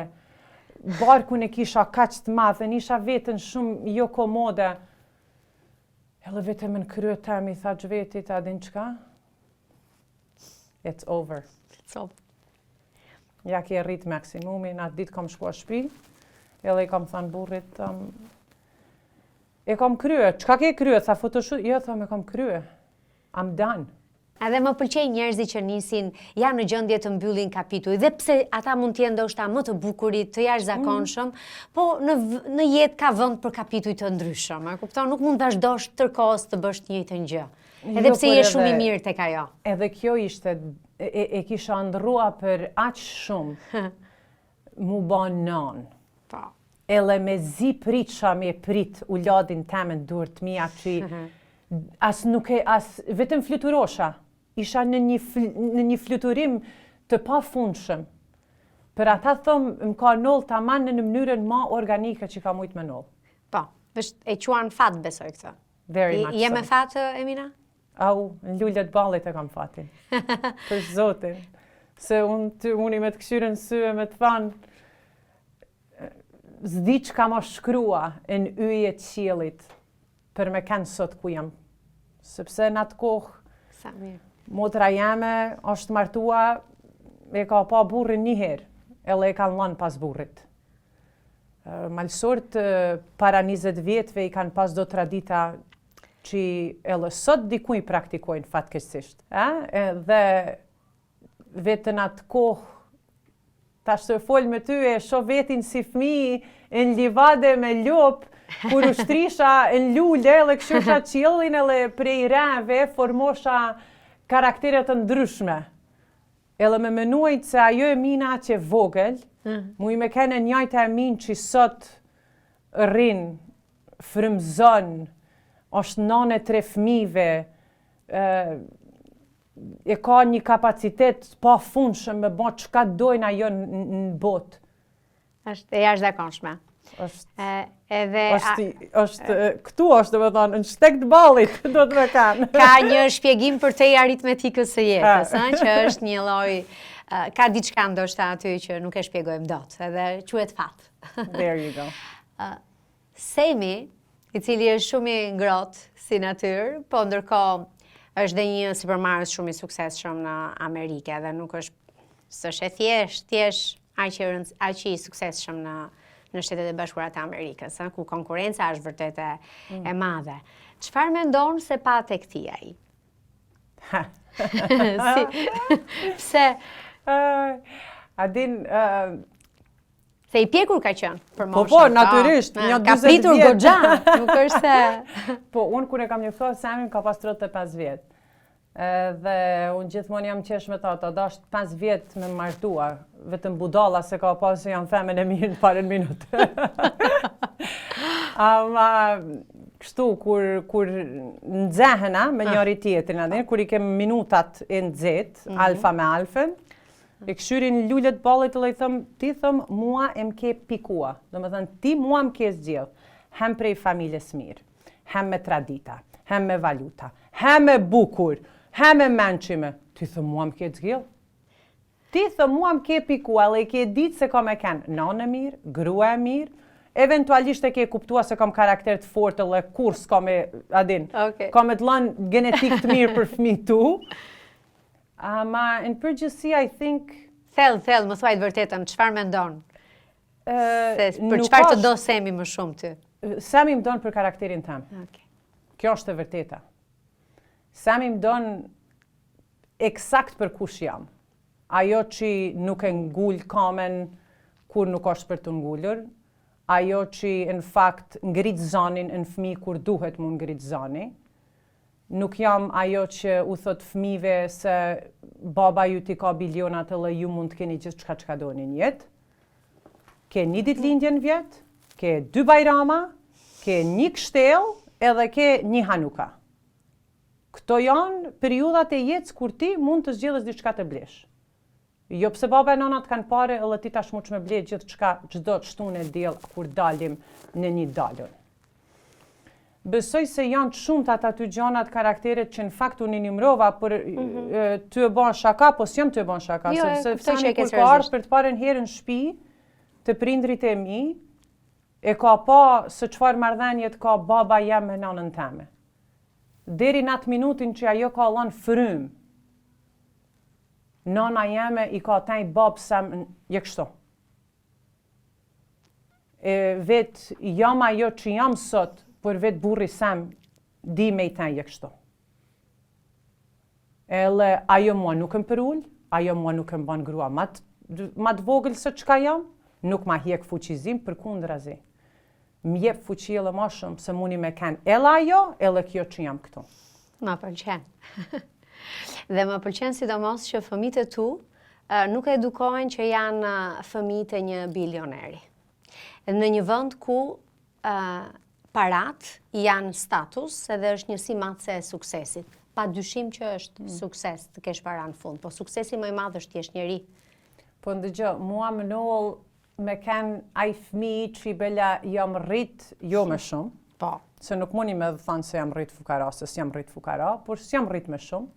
barku në kisha kaq të madhe, nisha vetën shumë jo komode. Edhe vetëm në krye temi, tha gjvetit, a din qka? It's over. It's over. Ja ke rrit maksimumin, atë ditë kam shkua shpi, edhe i kam thënë burrit, e kam krye, qka ke krye? Tha photoshoot, jo, thëmë, e kam krye. I'm done. Edhe më pëlqej njerëzit që nisin janë në gjendje të mbyllin kapitull, dhe pse ata mund të jenë ndoshta më të bukurit, të jashtëzakonshëm, po në jetë ka vend për kapituj të ndryshëm. E kupton, nuk mund vazhdosh tërkohës të bësh të njëjtën gjë. Edhe pse je shumë i mirë tek ajo. Edhe kjo ishte e kisha ndrua për aq shumë mu ban non. Po. Edhe me zi pritësha me prit u ladin temen dur të mija që as nuk e, as vetëm fluturosha. Isha në një fluturim të pa fundshëm. Për ata thëmë, më ka nollë të aman në mënyrën ma organike që ka mujtë me nollë. Po, e quan fat besoj këtë. Very much Je so. me fat, Emina? Au, në lullet ballit e kam fatin. Për zotin. Se unë i me të këshyrën syë me të thanë, zdi që ka ma shkrua në yje të qilit për me kanë sot ku jam. Sepse në atë kohë, Sa mirë. motra jeme është martua, e ka pa burrin një herë, edhe e kanë lanë pas burrit. Malsort para 20 vjetëve i kanë pas do tradita që edhe sot dikuj praktikojnë fatkeqësisht. Dhe vetën atë kohë, tash të folë me ty e shoh vetin si fëmijë në livade me lopë, kur u shtrisha në lule dhe këshusha qillin edhe prej rave formosha karakteret të ndryshme. Edhe me menuajt se ajo e mina që vogël, mu i me kene njajtë e min që sot rrin, frymzon, është nane 3 fëmijëve, e ka një kapacitet pa fundshëm me bo çka dojnë ajo në botë. Është e jashtëzakonshme. Këtu është, do me thonë, në shtek të ballit, do të me kanë. Ka një shpjegim për te aritmetikës së jetës, që është një lloj, ka diçka ndoshta aty që nuk e shpjegojmë dot, edhe quhet fat. There you go. Semi, i cili është shumë i ngrohtë si natyrë, po ndërkohë është dhe një supermarket shumë i suksesshëm në Amerikë, dhe nuk është e thjesht aq i suksesshëm në Shtetet e Bashkuara të Amerikës, ku konkurenca është vërtet e madhe. Çfarë mendon se pa tek ti ai? Pse? A din... Se i pjekur ka qenë për moshën. Po, natyrisht, një 20 vjetë. Ka pritur goxha, nuk është se... Po, unë kur e kam njoftuar Samin ka pas 35 vjetë. Dhe unë gjithmonë jam qesh me ta dasht 5 vjetë me martua, vetëm budalla se ka pas se jam femen e mirë në parën minutë. Ama kështu, kur nxehena me njëri tjetrin, kur i kem minutat e nxet, alfa me alfen, e këshyrin lullet ballit dhe i thëm, ti thëm, mua e mke pikua. Do me thënë, ti mua mke zgjell, hem prej familjes mirë, hem me tradita, hem me valuta, hem me bukur, hem me menqime. Ti thëm, mua mke zgjell. Ti thëm, mua mke pikua, dhe i ke ditë se kam e kenë nanë e mirë, grua e mirë, eventualisht e ke kuptua se kam karakter të fortë dhe kur s'kam e, adin, kam e të lanë genetik të mirë për fëmi tu. Ma në përgjithësi, I think... Thellë, më thuajt vërtetën, çfarë mendon? Për çfarë të do Semi më shumë ty? Semi më donë për karakterin tëm. Kjo është e vërteta. Semi më donë eksakt për kush jam. Ajo që nuk e ngull kamen kur nuk është për të ngullur. Ajo që në fakt ngrit zanin në fëmi kur duhet mu ngrit zani. Nuk jam ajo që u thot fëmive se baba ju ti ka bilionat edhe ju mund të keni gjithë çka doni në jetë. ke një ditëlindje në vjet, ke 2 bajrama, ke një kështell edhe ke një hanuka. Këto janë periudhat e jetës kur ti mund të zgjedhësh diçka të blesh. Jo pse baba e nona të kanë pare edhe ti tash muç me ble gjithçka çdo çtunë e diell kur dalim në një dalën. Besoj se janë të shumta aty gjanat karakteret që në fakt unë i numërova për ty e bën shaka, po s'jam ty e bën shaka, sepse fëmia kur ka ardhur për të parën herë në shtëpi të prindrit e mi, e ka pa se çfarë marrëdhënie ka baba jam me nanën time. Deri në atë minutin që ajo ka lënë frym, nana jeme i ka thënë babë sa je kështu. E vetë jam ajo që jam sot, për vetë burri sem di me i thënë je kështu. Edhe ajo mua nuk më përull, ajo mua nuk më bën grua ma të vogël se çka jam, nuk ma hjek fuqizim, përkundrazi. Më jep fuqi edhe ma shumë se mundi me kanë edhe ajo, edhe kjo që jam këtu. Ma pëlqen. Dhe më pëlqen sidomos që fëmijët e tu nuk edukohen që janë fëmijët e një bilioneri. Në një vend ku parat janë status edhe është njësi madhëse e suksesit. Pa dyshim që është sukses të kesh para në fund, po suksesi më i madh është t'jesh njeri. Po ndëgjë, mua më noll me kanë ai fëmijë që i bela jam rrit jo më shumë. Po. Se nuk mundi me thënë se jam rrit fukara, se s'jam rrit fukara, por s'jam rrit më shumë.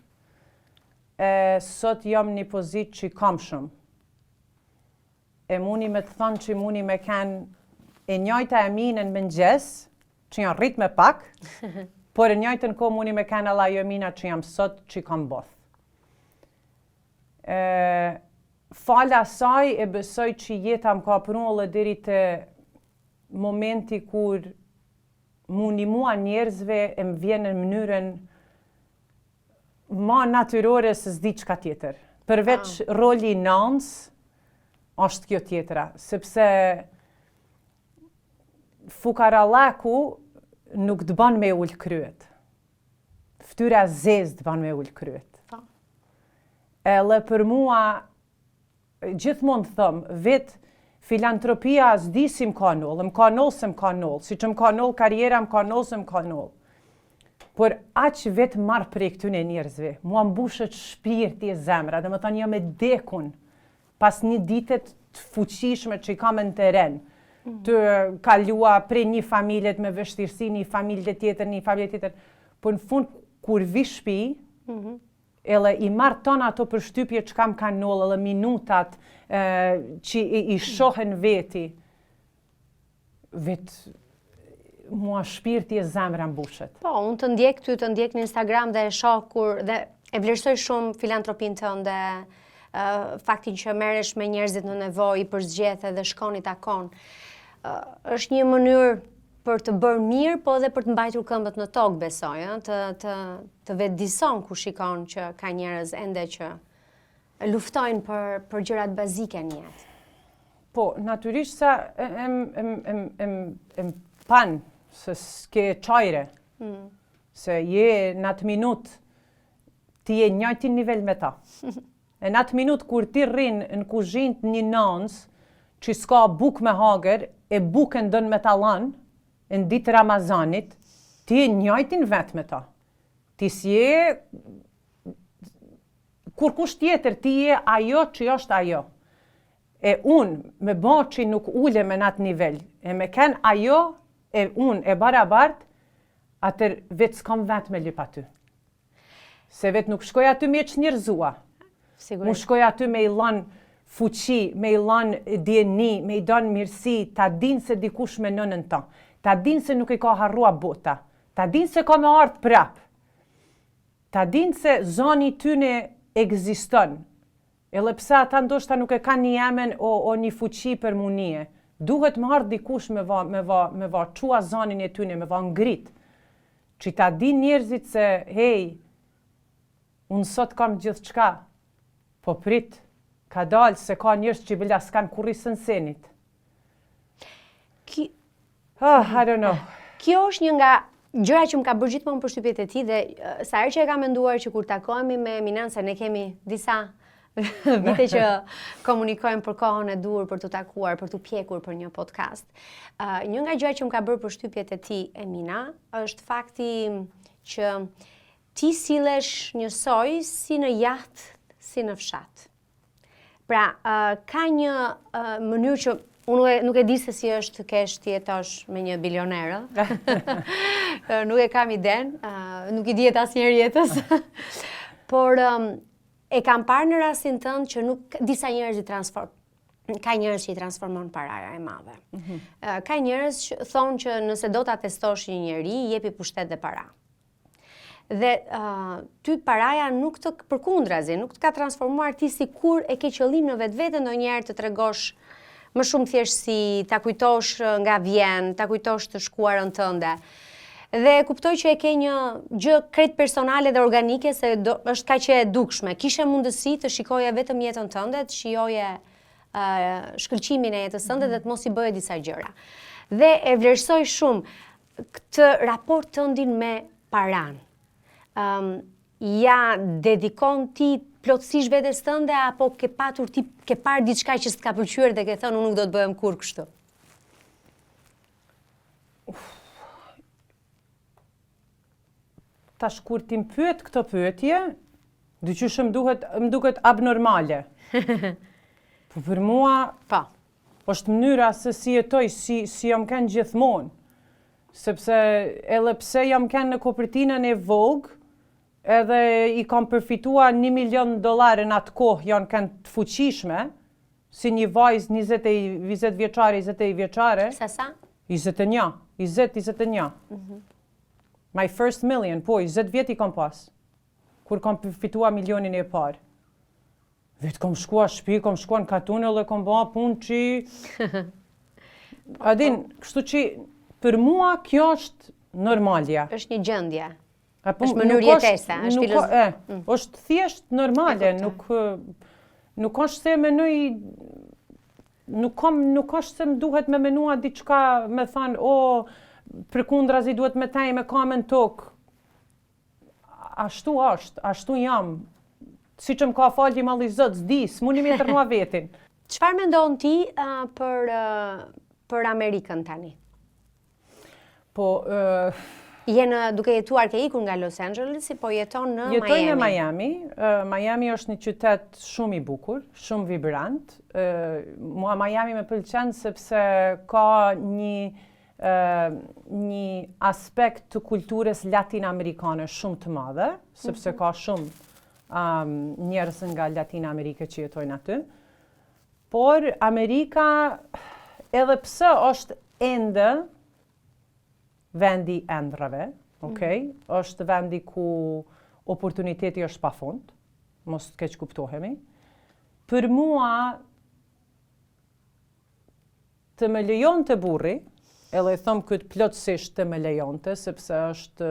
Sot jam një pozitë që kam shumë. E mundi me të thënë që mundi me kanë e njëjta e minë në mëngjes, që janë rrit me pak, por e njëjtën kohë mundi me kanë alla jo mina që jam sot që kam both. Fala saj e besoj që jeta më ka prunë deri te momenti kur mu ndihmua njerëzve e më vjen në mënyrën ma natyrore se s'di çka tjetër. Përveç roli nënës, është kjo tjetra, sepse fukarallaku nuk të bën me ul kryet. Ftyra zezë të bën me ul kryet. Edhe për mua gjithmonë thëm, vetë filantropia s'di si më ka noll, më ka noll se më ka noll, si që më ka noll karriera, më ka noll se më ka noll. Por aq vetë marr prej këtyne njerëzve, mua mbushet shpirti e zemra, dhe më thënë jam e dekun, pas një dite të fuqishme që i kam në teren, të kalua prej një familjet me vështirësi, një familje tjetër, por në fund kur vi shtëpi, edhe i marr tonë ato përshtypje që kam kanë noll, edhe minutat që i shohen veti, vetë mua shpirti e zemra mbushet. Po, unë të ndjek ty, të ndjek në Instagram dhe e shoh kur, dhe e vlerësoj shumë filantropin tënde, faktin që merresh me njerëzit në nevojë, i përzgjedh dhe shkon i takon. Është një mënyrë për të bërë mirë, po edhe për të mbajtur këmbët në tokë, besoj, të vetëdijson kur shikon që ka njerëz ende që luftojnë për gjërat bazike në jetë. Po, natyrisht sa pan se s'ke qajre, se je në atë minut ti je njëjtin nivel me ta. E në atë minut kur ti rrin në kuzhinë një nënës që s'ka buk me hagër, e bukën dën me talan, në ditë Ramazanit, ti je njëjtin vetë me ta. Ti s'je kur kush tjetër, ti je ajo që është ajo. E unë me ba që nuk ule me në atë nivel, e me ken ajo, e unë e barabart, atër vetë s'kam vetë me lyp aty. Se vetë nuk shkoj aty me që njerëzua. Mu shkoj aty me i lanë fuqi, me i lanë djeni, me i danë mirësi, ta din se dikush me nënën ta, ta din se nuk i ka harrua bota, ta din se ka me ardhë prap, ta din se zoni tyne egziston, edhe pse ata ndoshta nuk e kanë një emen o një fuqi për munie. Duhet më ardhë dikush me va qua zonin e tyne, me va ngrit, që ta din njerëzit se, hej, unë sot kam gjithë qka, po prit, ka dalë se ka njerëz që bila s'kan kurrisën senit. I don't know. Kjo është një nga gjëra që më ka bërë gjithmonë përshtypjet e ti dhe sa herë që e kam menduar që kur takohemi me Minan, se ne kemi disa Vite që komunikojmë për kohën e dur, për të takuar, për të pjekur për një podcast. Një nga gjërat që më ka bërë përshtypjet e ti, Emina, është fakti që ti sillesh njësoj si në jahtë, si në fshat. Pra, ka një mënyrë që unë nuk e di se si është kesh të jetosh me një bilionerë. Nuk e kam iden, nuk i dihet asnjëherë jetës. Por e kam parë në rastin tënd që nuk disa njerëz ka njerëz që i transformon paraja e madhe. Ka njerëz që thonë që nëse do ta testosh një njeri, jepi pushtet dhe para. Dhe ty paraja nuk të përkundrazi, nuk të ka transformuar ti si kur e ke qëllim në vetvete ndonjëherë të tregosh më shumë thjeshtësi, ta kujtosh nga vjen, ta kujtosh të shkuarën tënde. Dhe kuptoj që e ke një gjë krejt personale dhe organike se është kaq e dukshme. Kishe mundësi të shikoje vetëm jetën tënde, të shijoje shkëlqimin e jetës tënde dhe të mos i bëje disa gjëra. Dhe e vlerësoj shumë këtë raport tëndin me paran. Ja dedikon ti plotësisht vetes tënde apo ke parë diçka që s'ka pëlqyer dhe ke thënë unë nuk do të bëhem kurrë kështu? Tash kur ti më pyet këtë pyetje, dyqysh më duket abnormale. Po për mua, është mënyra se si jetoj, si jam kënë gjithmonë. Sepse edhe pse jam kënë në kopertinën e Vogue, edhe i kam përfitua $1 milion në atë kohë janë kënë të fuqishme, si një vajzë 20 vjeçare, 21 vjeçare. Sa? 21. My first million, po, 20 vjet i kam pas, kur kam përfitua milionin e parë. Vetë kam shkua shtëpi, kam shkua në katunel dhe kam bëha punë që... Adin, kështu që për mua kjo është normalja. Është një gjendje, është mënyrë jetese, është filozofia. është thjesht normale, nuk është se menoj... Nuk është se më duhet me menua diçka, me thanë, përkundrazi duhet me taj me kamen tokë. Ashtu është, ashtu jam. Si që më ka falji malli zot, s'di, s'muni me tërnua vetin. Çfarë mendon ti për Amerikën tani? Po... duke jetuar ke ikur nga Los Angeles, po jeton në Miami. Jetoj në Miami. Miami është një qytet shumë i bukur, shumë vibrant. Mua Miami me pëlqen sepse ka një aspekt të kulturës latinamerikane shumë të madhe, sepse ka shumë njerëz nga Latin Amerika që jetojnë aty. Por Amerika, edhe pse është ende vendi endrave, është vendi ku oportuniteti është pafund, mos të keq kuptohemi. Për mua të më lejon të burri, edhe i thëmë këtë plotësisht të me lejonte, sepse është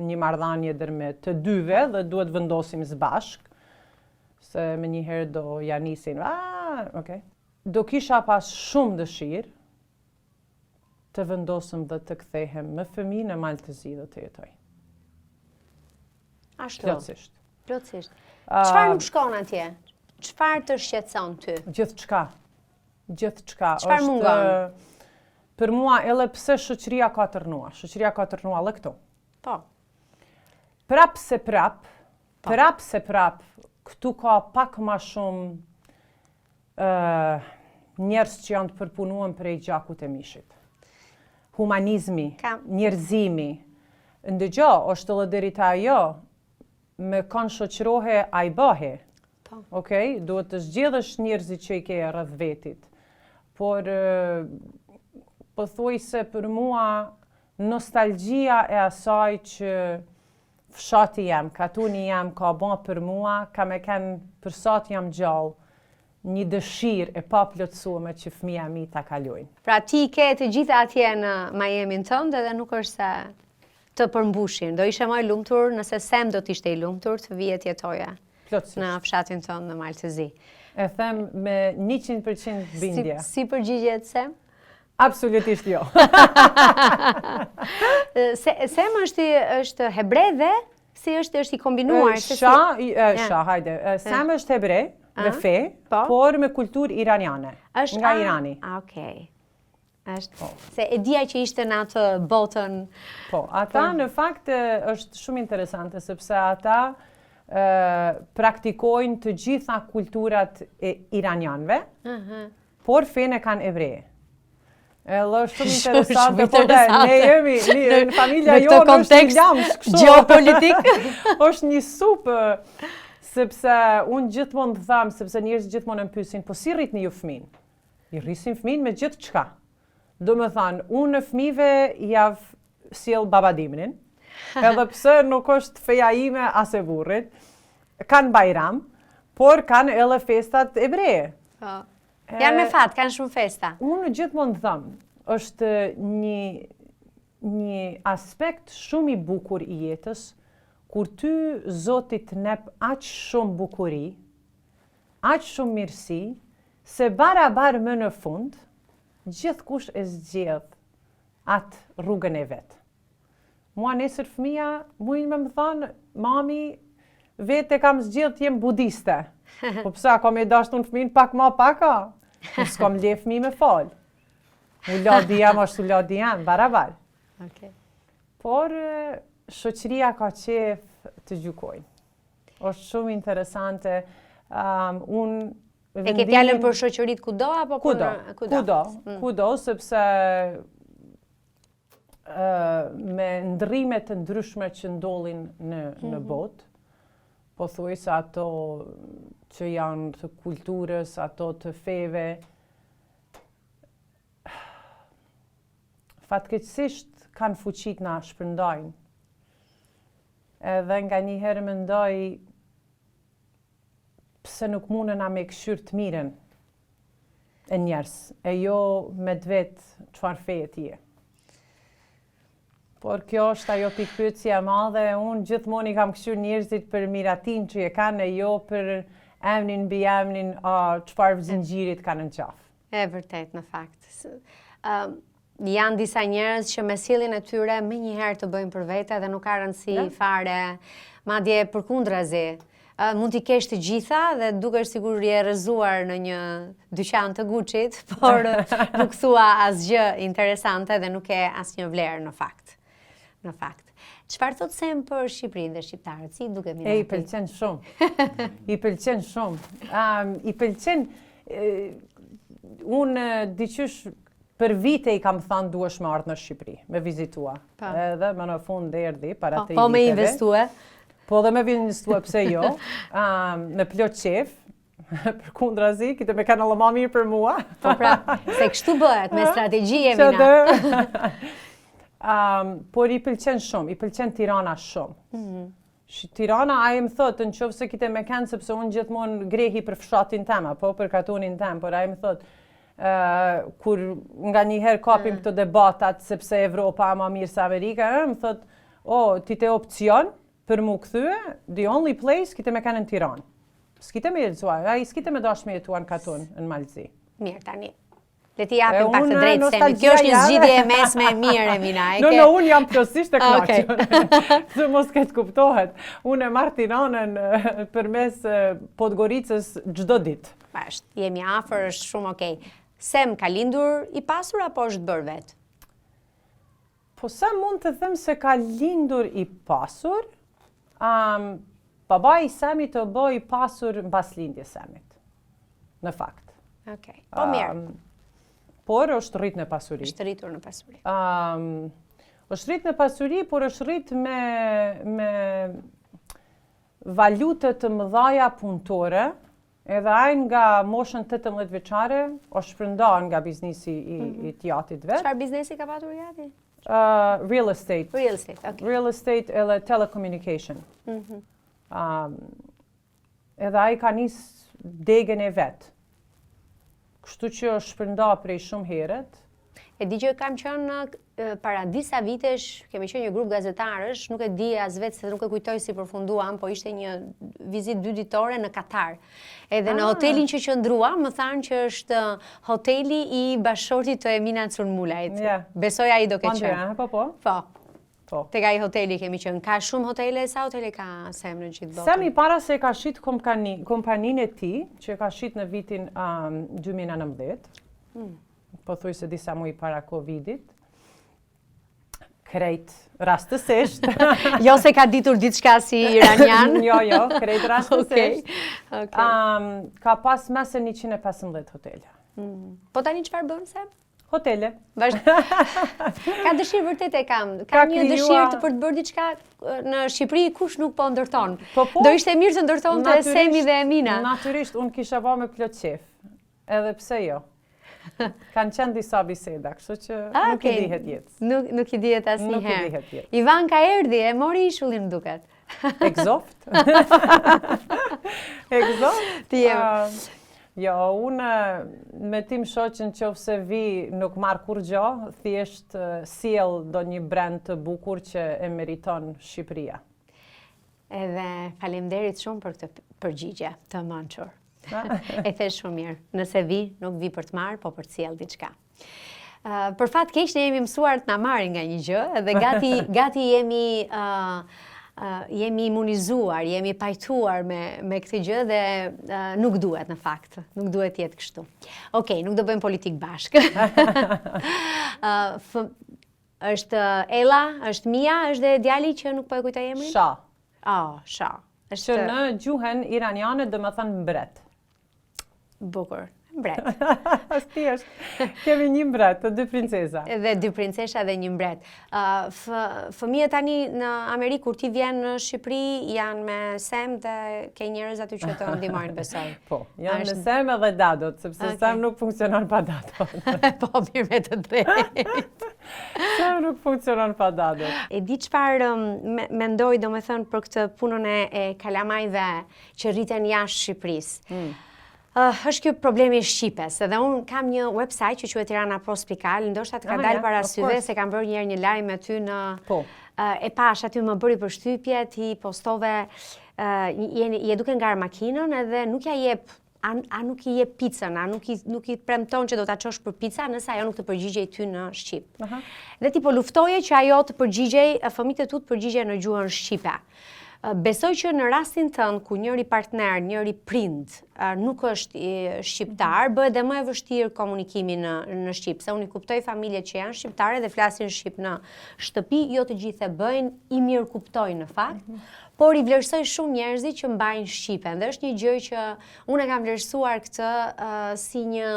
një marrëdhënie dërme të dyve dhe duhet vendosim së bashk, se me njëherë do ja nisin, Do kisha pas shumë dëshirë të vendosëm dhe të kthehem me fëmijë në Maltëzi dhe të jetoj. Ashtu? Plotësisht. Çfarë nuk shkon atje? Çfarë të shqetëson ty? Gjithçka. Çfarë mungon? Për mua, edhe pse shoqëria ka tërnua edhe këto. Po. Prap se prap, këtu ka pak ma shumë njerëz që janë të përpunuar prej gjakut e mishit. Humanizmi, njerëzimi. Ndëgjo, është edhe deri te ajo, me kanë shoqërohe a i bëhe. Duhet të zgjedhësh njerëzit që i ke rreth vetit. Por... po thuaj se për mua nostalgjia e asaj që fshati jam, katuni jam, ka ba për mua, ka me kenë për sot jam gjallë, një dëshirë e pa plotësuar që fëmija mi ta kalojnë. Pra ti ke të gjitha atje në Miami tënde dhe nuk është se të përmbushin. Do ishe më i lumtur nëse Sem do t'ishte i lumtur të vijet jetoja në fshatin tënd në Maltëzi. E them me 100% bindje. Si përgjigjet Sem? Absolutisht jo. Sem është hebre dhe si është i kombinuar? Hajde. Sem është hebre, me fe, por me kulturë iraniane, nga Irani. Okej. Se e dija që ishte në atë botën. Po, ata në fakt është shumë interesante, sepse ata praktikojnë të gjitha kulturat e iranianve, por fene kanë evreje. Edhe është shumë interesante, po dhe ne jemi, në familja jonë është një lamsh, geopolitik. është një supë, sepse unë gjithmonë të thamë, sepse njerëzit gjithmonë më pyesin, po si rritni ju fëmin? I rrisin fëmin me gjithë çka. Do me thanë, unë në fëmive javë sjell babadimnin, edhe pse nuk është feja ime as e burrit, kanë bajram, por kanë edhe festat ebreje. Janë me fat, kanë shumë festa. Unë gjithmonë thëmë, është një aspekt shumë i bukur i jetës, kur ty Zoti të nep aq shumë bukuri, aq shumë mirësi, se barabar më në fund, gjithkush e zgjedh atë rrugën e vetë. Mua nesër fëmija, mujnë me thonë, mami, vetë e kam zgjedh të jem budiste. Po pësa, kam e dashtë unë fëmijën pak ma paka, po s'kam le fëmi me falë. U ladi jam, është u ladi jam, barabar. Por, shoqëria ka qef të gjykojnë. është shumë interesante. E ke fjalën për shoqërit kudo apo kudo, sepse me ndrrimet të ndryshme që ndodhin në botë, po thuaj se ato që janë të kulturës, ato të feve, fatkeqësisht kanë fuqit na shpërndajnë. Edhe nga njëherë mendoj pse nuk mundën na me këshyr të mirën e njerëz, e jo me të vetë çfarë feje ti je. Por kjo është ajo pikpyetja e madhe, unë gjithmonë I kam këshyr njerëzit për miratin që e kanë, e jo për emnin mbi emnin, çfarë zinxhirit kanë në qafë. E vërtet, në fakt. Janë disa njerëz që me sjelljen e tyre më njëherë të bëjnë për vete dhe nuk ka rëndësi fare, madje përkundrazi. Mund t'i kesh të gjitha dhe dukesh sigur je rrëzuar në një dyqan të Gucci-t, por nuk thua asgjë interesante dhe nuk ke asnjë vlerë në fakt. Në fakt. Çfarë thot Sem për Shqipërinë dhe shqiptarët? Si duke mirë? I pëlqen shumë. I pëlqen shumë. I pëlqen unë diqysh për vite I kam thënë duhesh me ardhë në Shqipëri, me vizitua. Edhe më në fund erdhi para 3 viteve. Po me investue? Po dhe me investue, pse jo, me plot qef, përkundrazi, kite me kanë më mirë për mua. Po pra, se kështu bëhet, me strategji e mina. Por I pëlqen shumë, I pëlqen Tirana shumë. Tirana, a më thotë, në qofë se kite me kanë, sepse unë gjithmonë grehi për fshatin tema, po për katonin tem, por a më thotë, kur nga njëherë kapim këto debatat, sepse Evropa ma mirë se Amerika, më thotë, ti te opcion, për mu këthyë, the only place kite me kanë në Tiranë. S'kite me jetësuar, I s'kite me dash me jetuar në katon, në Malzi. Mirë, tani. Le ti japim pak të drejtë Semi. Kjo është një zgjidhje e mesme e mirë, Emina. Unë jam plotësisht e kënaqur. Se mos këtë kuptohet. Unë e marr Tiranën përmes Podgoricës çdo ditë. Bashkë, jemi afër, është shumë okay. Sem ka lindur I pasur apo është bërë vetë? Po sa mund të them se ka lindur I pasur, baba I Semit të bëj I pasur mbas lindjes Semit. Në fakt. Okej. Po mirë. Por është rrit në pasuri. Është rritur në pasuri. Është rrit në pasuri, por është rrit me valute të mëdhaja punëtore, edhe ai nga moshën 18 vjeçare është shpërndar nga biznesi I tjatit vet. Çfarë biznesi ka patur jati? Real estate. Real estate, okay. Real estate edhe telecommunication. Edhe ai ka nis degën e vet. Kështu që është shpërnda prej shumë herët. E di që kam qenë para disa vitesh, kemi qenë një grup gazetarësh, nuk e di as vetë se nuk e kujtoj si përfunduam, po ishte një vizitë 2 ditore në Katar. Edhe në hotelin që qëndruam, më thanë që është hoteli I bashortit të Emina Curmulajt. Besoj ai do ke qenë. Po. Po. Tek ai hoteli kemi qenë. Ka shumë hotele sa hotele ka Sem në gjithë botën? Sem i para se ka shit kompaninë e tij, që ka shit në vitin 2019. Po thuj se disa muaj para Covidit. Krejt rastësisht. Jo se ka ditur diçka si iranian. Jo, krejt rastësisht. Okay. Ka pas mes 115 hotele. Po tani çfarë bën Sem? Hotele. Ka dëshirë vërtet e kam. Ka një dëshirë për të bërë diçka në Shqipëri, kush nuk po ndërton. Do ishte mirë të ndërtonte Semi dhe Emina. Natyrisht, unë kisha vao me plot qef. Edhe pse jo. Kanë qenë disa biseda, kështu që nuk i dihet jetës. Nuk i dihet asnjëherë. Nuk i dihet jetës. Ivanka erdhi, e mori ishullin duket. Egzoft. Egzoft. Jo, unë me tim shoqën qofse vi nuk marr kur gjë, thjesht sjell do një brand të bukur që e meriton Shqipëria. Edhe faleminderit shumë për këtë përgjigje të mençur. E the shumë mirë. Nëse vi, nuk vi për të marrë, po për të sjellë diçka. Për fat keq ne jemi mësuar të na marrin nga një gjë, edhe gati jemi imunizuar, jemi pajtuar me këtë gjë dhe nuk duhet në fakt, nuk duhet jetë kështu. Okej, nuk do bëjmë politik bashkë. Është Ella, është Mia, është dhe djali që nuk po e kujtoj emrin? Sha. Sha. Që në gjuhën iraniane do të thënë mbret. Bukur. Mbret. Thjesht. Kemi një mbret, të dy princeza. Dhe dy princesha dhe një mbret. Fëmijët tani në Amerikë, kur ti vjen në Shqipëri, janë me Sem dhe ke njerëz aty që të ndihmojnë, besoj. Po, janë me Sem edhe dadot, sepse Sem nuk funksionon pa dadot. Po, mirë me të drejtë. Sem nuk funksionon pa dadot. E di çfarë mendoj domethënë për këtë punën e kalamajve që rriten jashtë Shqipërisë. Është kjo problemi i Shqipes, edhe unë kam një website që quhet Tirana Prospikal, ndoshta të ka dalë para syve se kam bërë një lajm aty në e pash aty më bëri përshtypje, ti postove je duke ngar makinën edhe nuk ja jep nuk i jep picën, nuk i premton që do ta çosh për pica nëse ajo nuk të përgjigjej ty në shqip. Dhe ti po luftoje që ajo të përgjigjej, fëmijët e tu të përgjigjen në gjuhën shqipe. Besoj që në rastin tënd ku njëri partner, njëri prind nuk është shqiptar, bëhet dhe më e vështirë komunikimi në shqip, se unë i kuptoj familjet që janë shqiptare dhe flasin shqip në shtëpi, jo të gjithë e bëjnë, i mirë kuptojnë në fakt, por i vlerësoj shumë njerëzit që mbajnë shqipen, dhe është një gjë që unë e kam vlerësuar këtë si një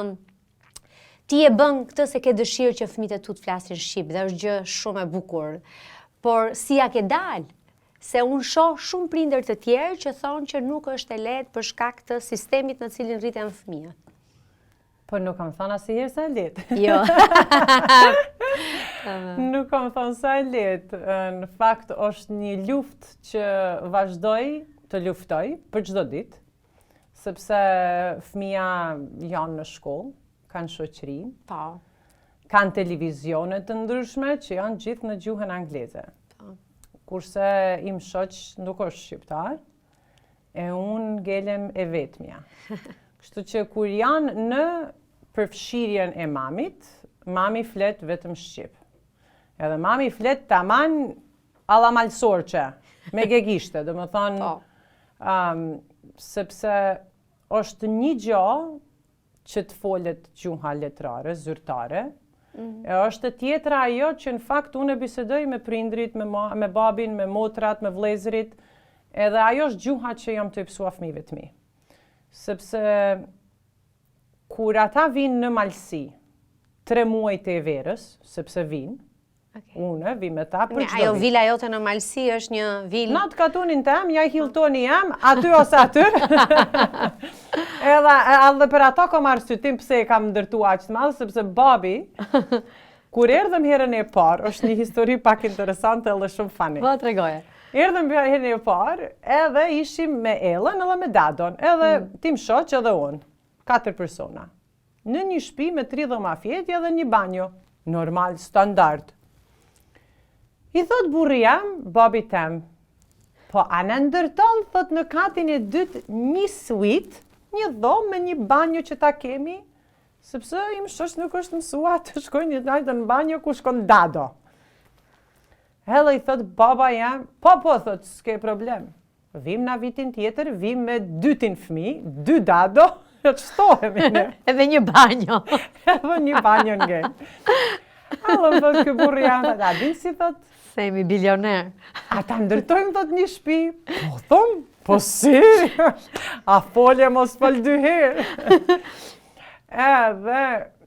ti e bën këtë se ke dëshirë që fëmijët e tu të flasin shqip, dhe është gjë shumë e bukur, por si ja ke dalë? Se unë shoh shumë prindër të tjerë që thonë që nuk është e lehtë për shkak të sistemit në cilin rriten fëmijët. Po nuk kam thënë asnjëherë se e lehtë. Jo. Nuk kam thënë se e lehtë. Në fakt është një luftë që vazhdoj të luftoj për çdo ditë, sepse fëmija janë në shkollë, kanë shoqëri, kanë televizione të ndryshme që janë gjithë në gjuhën angleze. Kurse im shoq nuk është shqiptar, e unë ngelem e vetmja. Kështu që kur janë në përfshirjen e mamit, mami flet vetëm shqip. Edhe mami flet taman alla malsorqe, me gegishte, do më thonë, sepse është një gjë që të folet gjuha letrare, zyrtare, e është tjetra ajo që në fakt unë e bisedoj me prindrit, me babin, me motrat, me vlezrit, edhe ajo është gjuha që jam të mësua fëmijëve të mi. Sepse kur ata vinë në malsi, 3 muajt e verës, sepse vinë, unë vi me ta për çdo vit. Ajo vila jote në malsi është një vilë? Natë katunin tem, ja Hiltoni jam, aty ose atyr. Edhe për ato kom arsyetim pse e kam ndërtu aq të madh, sepse babi, kur erdhëm herën e parë, është një histori pak interesante edhe shumë funny. Po, tregoje. Erdhëm herën e parë, edhe ishim me Ellën edhe me dadon, edhe tim shoq edhe unë, 4 persona. Në një shtëpi me 3 dhoma fjetje edhe një banjo, normal, standard. I thot burri jam, babi tem, po a në ndërton, thot në katin e dytë një suite, një dhomë me një banjo që ta kemi, sepse im shoq nuk është mësua të shkojnë një najtë në banjo ku shkon dado. Edhe I thot baba jam, po thot, s'ke problem. Vim na vitin tjetër, vim me 2 fëmijë, 2 dado, çtohemi ne. Edhe një banjo. Edhe një banjo ngel. Allë thot ky burri jam, a din si thot? Se jemi bilioner. Ata ndërtojmë thot një shtëpi. Po thom, po si? A folje mos fol 2 herë. Edhe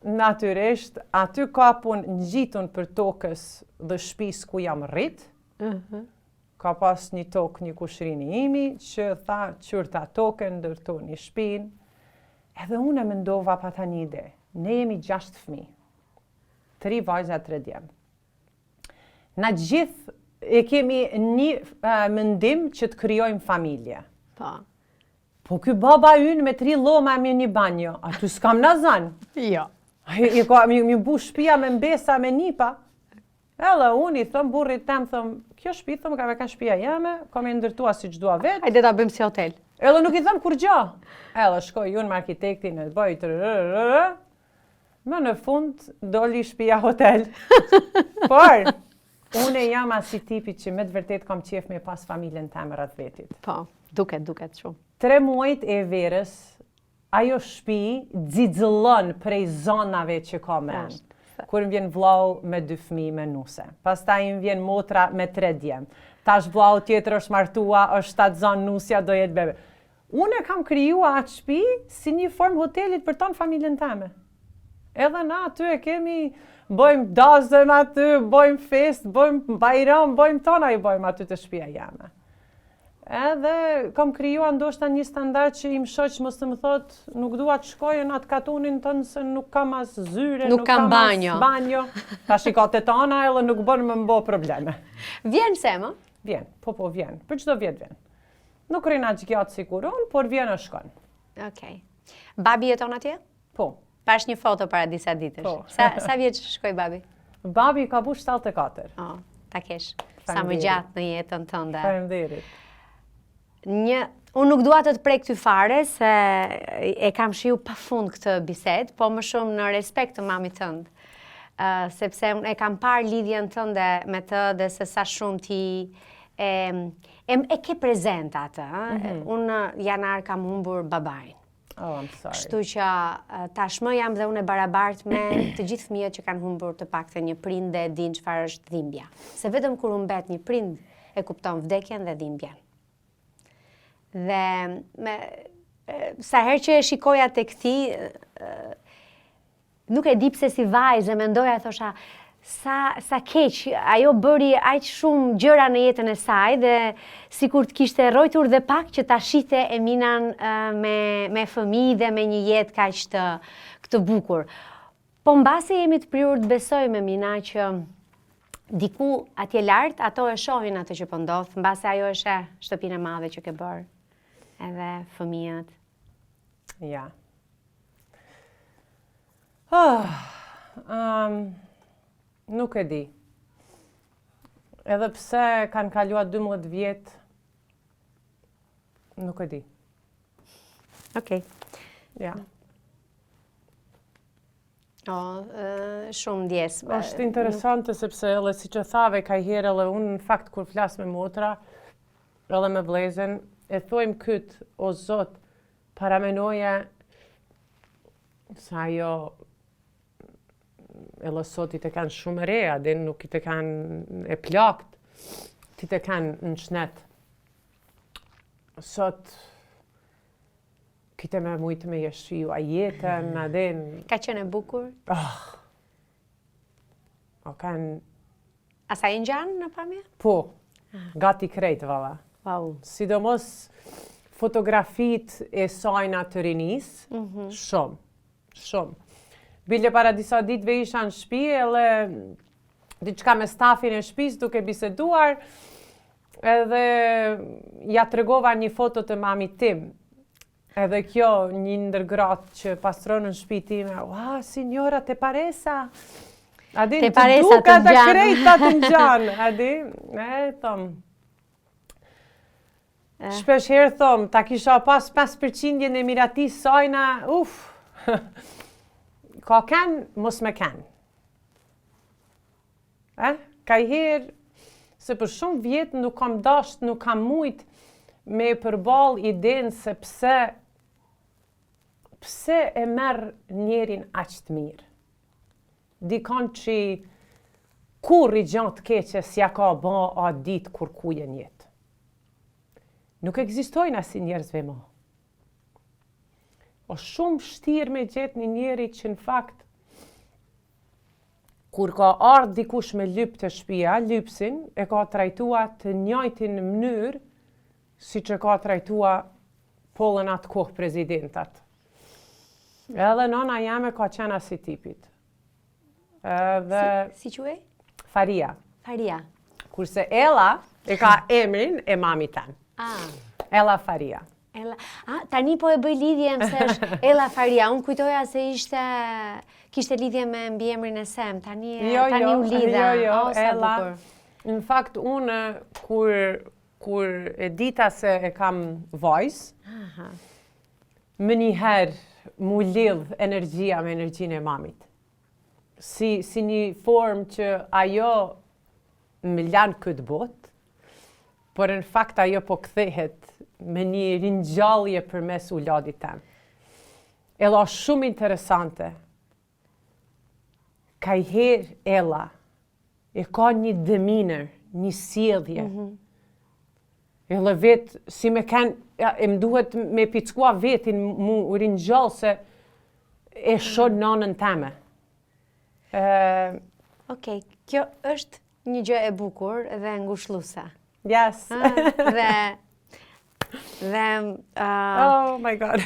natyrisht aty ka punë ngjitun për tokës dhe shtëpisë ku jam rrit. Ka pas një tokë një kushrini imi që tha qyrta tokën, ndërtoni shtëpinë. Edhe unë mendova pa ta një ide. Ne jemi 6 fëmijë. 3 vajza, 3 djem. Na gjithë e kemi një mendim që të krijojmë familje. Po ky baba ynë me 3 lloma me një banjo, aty s'kam na zan. Jo. Mi bu shtëpia me mbesa me nipa. Edhe unë I thëm burrit tem, thëm, kjo shtëpi thëm ka shtëpia jeme, kam e ndërtua siç dua vetë. Hajde ta bëjmë si hotel. Edhe nuk I thëm kur gjë. Edhe shkoj unë me arkitektin e bëj më në fund doli shtëpia hotel. Por unë jam asi tipi që me të vërtet kam qef me pas familjen time rreth vetit. Po, duket shumë. 3 muajt e verës, ajo shtëpi xixëllon prej zonave që ka mend. Kur më vjen vllau me 2 fëmijë me nuse. Pastaj më vjen motra me 3 djem. Tash vllau tjetër është martua, është 7 zonë nusja, do jetë bebe. Unë kam krijuar atë shtëpi si një formë hotelit për tonë familjen time. Edhe na aty e kemi, bëjmë dazëm aty, bëjmë fest, bëjmë bajram, bëjmë tona I bëjmë aty të shtëpia jame. Edhe kam krijuar ndoshta një standard që im shoq mos të më thot, nuk dua të shkoj në atë katunin tënë se nuk kam as zyre, nuk kam banjo. Tash I ka tetana edhe nuk bën më mbo probleme. Vjen se më? Vjen, po vjen. Për çdo vjet vjen. Nuk rrin aq gjatë si kur unë, por vjen e shkon. Okej. Babi jeton atje? Po. Pash një foto para disa ditësh. Po. Sa vjeç shkoi babi? Babi ka bush 74. Ta kesh. Sa më gjatë në jetën tënde. Faleminderit. Unë nuk dua të prek ty fare, se e kam shiu pafund këtë bisedë, po më shumë në respekt të mamit tënd. Sepse e kam parë lidhjen tënde me të dhe se sa shumë ti e ke prezent atë. Unë janar kam humbur babain. Oh, I'm sorry. Kështu që tashmë jam dhe unë e barabart me të gjithë fëmijët që kanë humbur të paktën një prind dhe e din çfarë është dhimbja. Se vetëm kur humbet një prind e kupton vdekjen dhe dhimbjen. Dhe sa herë që e shikoja tek ti, nuk e di pse si vajzë, mendoja thosha sa keq, ajo bëri aq shumë gjëra në jetën e saj dhe sikur të kishte rrojtur dhe pak që ta shite Eminan me fëmijë dhe me një jetë kaq të bukur. Po mbasi jemi të prirur të besojmë Emina që diku atje lart ato e shohin atë që po ndodh, mbasi ajo e sheh shtëpinë e madhe që ke bërë. Edhe fëmijët. Ja. Nuk e di. Edhe pse kanë kaluar 12 vjet, nuk e di. Okej. Ja. Shumë ndjes. Është interesante sepse edhe siç e thave ka herë edhe unë në fakt kur flas me motra, edhe me vllezën, e thojmë këtë, o Zot, paramenoja sa ajo edhe sot I të kanë shumë reja, dhe nuk I të kanë e plakt, ti të kanë në shnet. Sot, kite me mujtë me jeshiu a jetën, a den... Ka qenë e bukur? O kanë... A sa I ngjanë në pamje? Po, gati krejt, valla. Wow. Sidomos fotografit e sajna të rinis, shumë. Bile para disa ditëve isha në shtëpi, edhe diçka me stafin e shtëpisë duke biseduar, edhe ja tregova një foto të mamit tim. Edhe kjo një ndër gratë që pastron në shtëpi time, "Ua, signora, te paresa?" A di, te paresa të ngjan. Të krejta të ngjan, a di? Thom. Shpesh herë thom, ta kisha pas 5% e miratisë sajna, ka kanë, mos me kanë. Ka herë, se për shumë vjetë nuk kam dasht, nuk kam mujt me përball idenë se pse e merr njerin aq të mirë. Dikon që kur i gjatë keqe s'ja ka ba a ditë kur kujen jetë. Nuk ekzistojnë asi njerëzve ma. O shumë shtirë me gjetë një njeri që në fakt, kur ka ardhë dikush me lyp të shtëpia, lypsin e ka trajtua të njëjtin në mënyrë si që ka trajtua pollën atë kohë prezidentat. Edhe nona jame ka qenë asi tipit. Si quaj? Faria. Faria. Kurse Ella e ka emrin e mamit tan. Ella Faria. Tani po e bëj lidhje se është Ella Faria. Unë kujtoja se kishte lidhje me mbiemrin e Sem. Tani u lidha. Jo, Ella. Në fakt, unë kur e dita se e kam vajzë, më njëherë mu lidh energjia me energjinë e mamit. Si një formë që ajo më lanë këtë botë, por në fakt ajo po kthehet me një ringjallje përmes uladit tem. Ella shumë interesante. Kajherë Ella e ka një demeanor, një sjellje. Ella vetë, si me më duhet me pickua vetin mu ringjall se e shoh nanën teme. Okej, kjo është një gjë e bukur dhe ngushëlluese. Yes. Oh my God.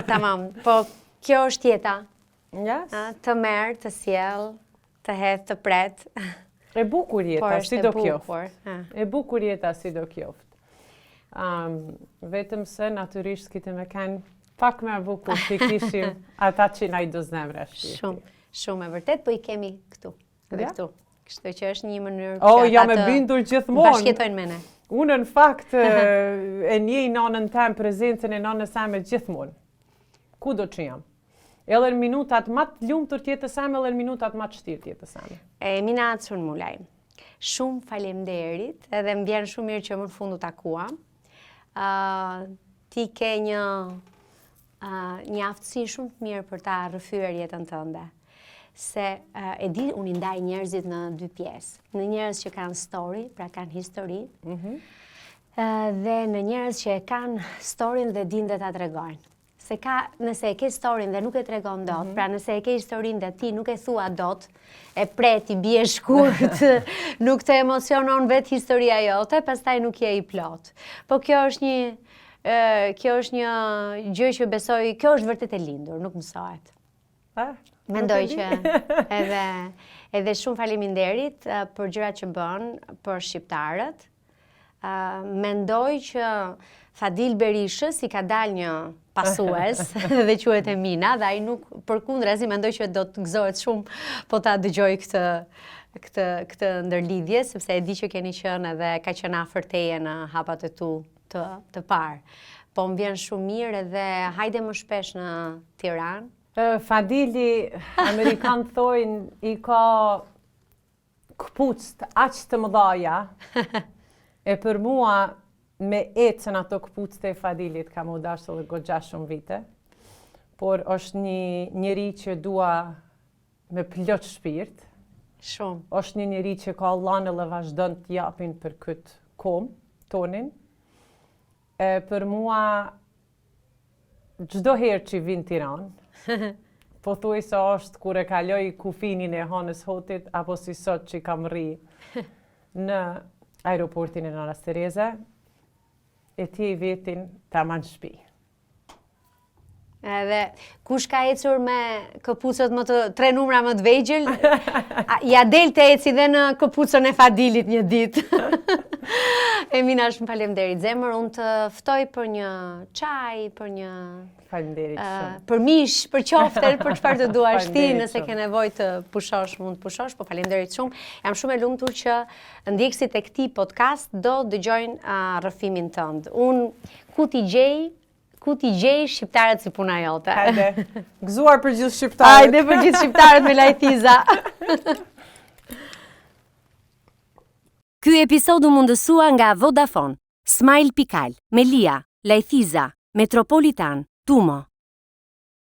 Tamam. Po kjo është jeta. Yes. Të merr, të sjell, të hedh, të pret. E bukur jeta, si do qoftë. E bukur jeta, si do qoftë. Vetëm se natyrisht kite me kanë pak me bukur që kishim ata që na i do zemra shpirti. Shumë e vërtet, po i kemi këtu. Edhe këtu. Kështu që është një mënyrë që jam e bindur gjithmonë. Bashkjetojnë me ne. Unë në fakt e njej nanën tem, prezencën e nanës same gjithmonë. Kudo që jam. Edhe në minutat më të lumtur të jetës same, edhe në minutat më të vështirë të jetës same. Emina Acun Mulaj. Shumë faleminderit, edhe më vjen shumë mirë që më në fundu takuam. Ti ke një aftësi shumë të mirë për ta rrëfyer jetën tënde. Se e di unë i ndaj njerëzit në dy pjesë. Në njerëz që kanë story, pra kanë histori, dhe në njerëz që kanë storyn dhe din dhe ta tregojnë. Se nëse e ke storyn dhe nuk e tregon dot, pra nëse e ke historinë dhe ti nuk e thua dot, e pret, i bie shkurt, nuk të emocionon vetë historia jote, pastaj nuk je i plot. Po kjo është një gjë që besoj, kjo është vërtet e lindur, nuk mësohet. Mendoj që edhe shumë faleminderit për gjërat që bën për shqiptarët. Mendoj që Fadil Berishës i ka dalë një pasues dhe quhet Emina, dhe ai nuk përkundrazi mendoj që do të gëzohet shumë po ta dëgjoj këtë ndërlidhje, sepse e di që keni qenë edhe ka qenë afër teje në hapat e tu të parë. Po më vjen shumë mirë edhe hajde më shpesh në Tiranë. Fadili, Amerikanë thojnë, i ka këpucët aq të mëdhaja, e për mua me ecën ato këpucët e Fadilit ka më dashur edhe goxha shumë vite, por është një njeri që dua me plot shpirt. Shumë. Është një njeri që ka Allahun edhe vazhdon të japin për këtë kom tonin. Për mua çdo herë që vin Tiranë, po thuaj se është kur e kaloj kufinin e Hanës Hotit, apo si sot që kam rri në aeroportin e Nanas Tereze, e ti vetin taman shtëpi. Edhe kush ka ecur me këpucët më të 3 numra më të vegjël, ja del të eci dhe në këpucën e Fadilit një ditë. Emina, shumë faleminderit zemër, unë të ftoj për një çaj, për një për mish, për qofte, për çfarë të duash ti, nëse ke nevojë të pushosh, mund të pushosh, po faleminderit shumë. Jam shumë e lumtur që ndjekësit e këtij podcast do dëgjojnë rrëfimin tënd. Unë ku ti gjej shqiptarët si puna jote. Hajde, gëzuar për gjithë shqiptarët. Hajde për gjithë shqiptarët me lajthiza. Ky episod u mundësua nga Vodafone, Smile Pikal, Melia, Lajthiza, Metropolitan, Tumo.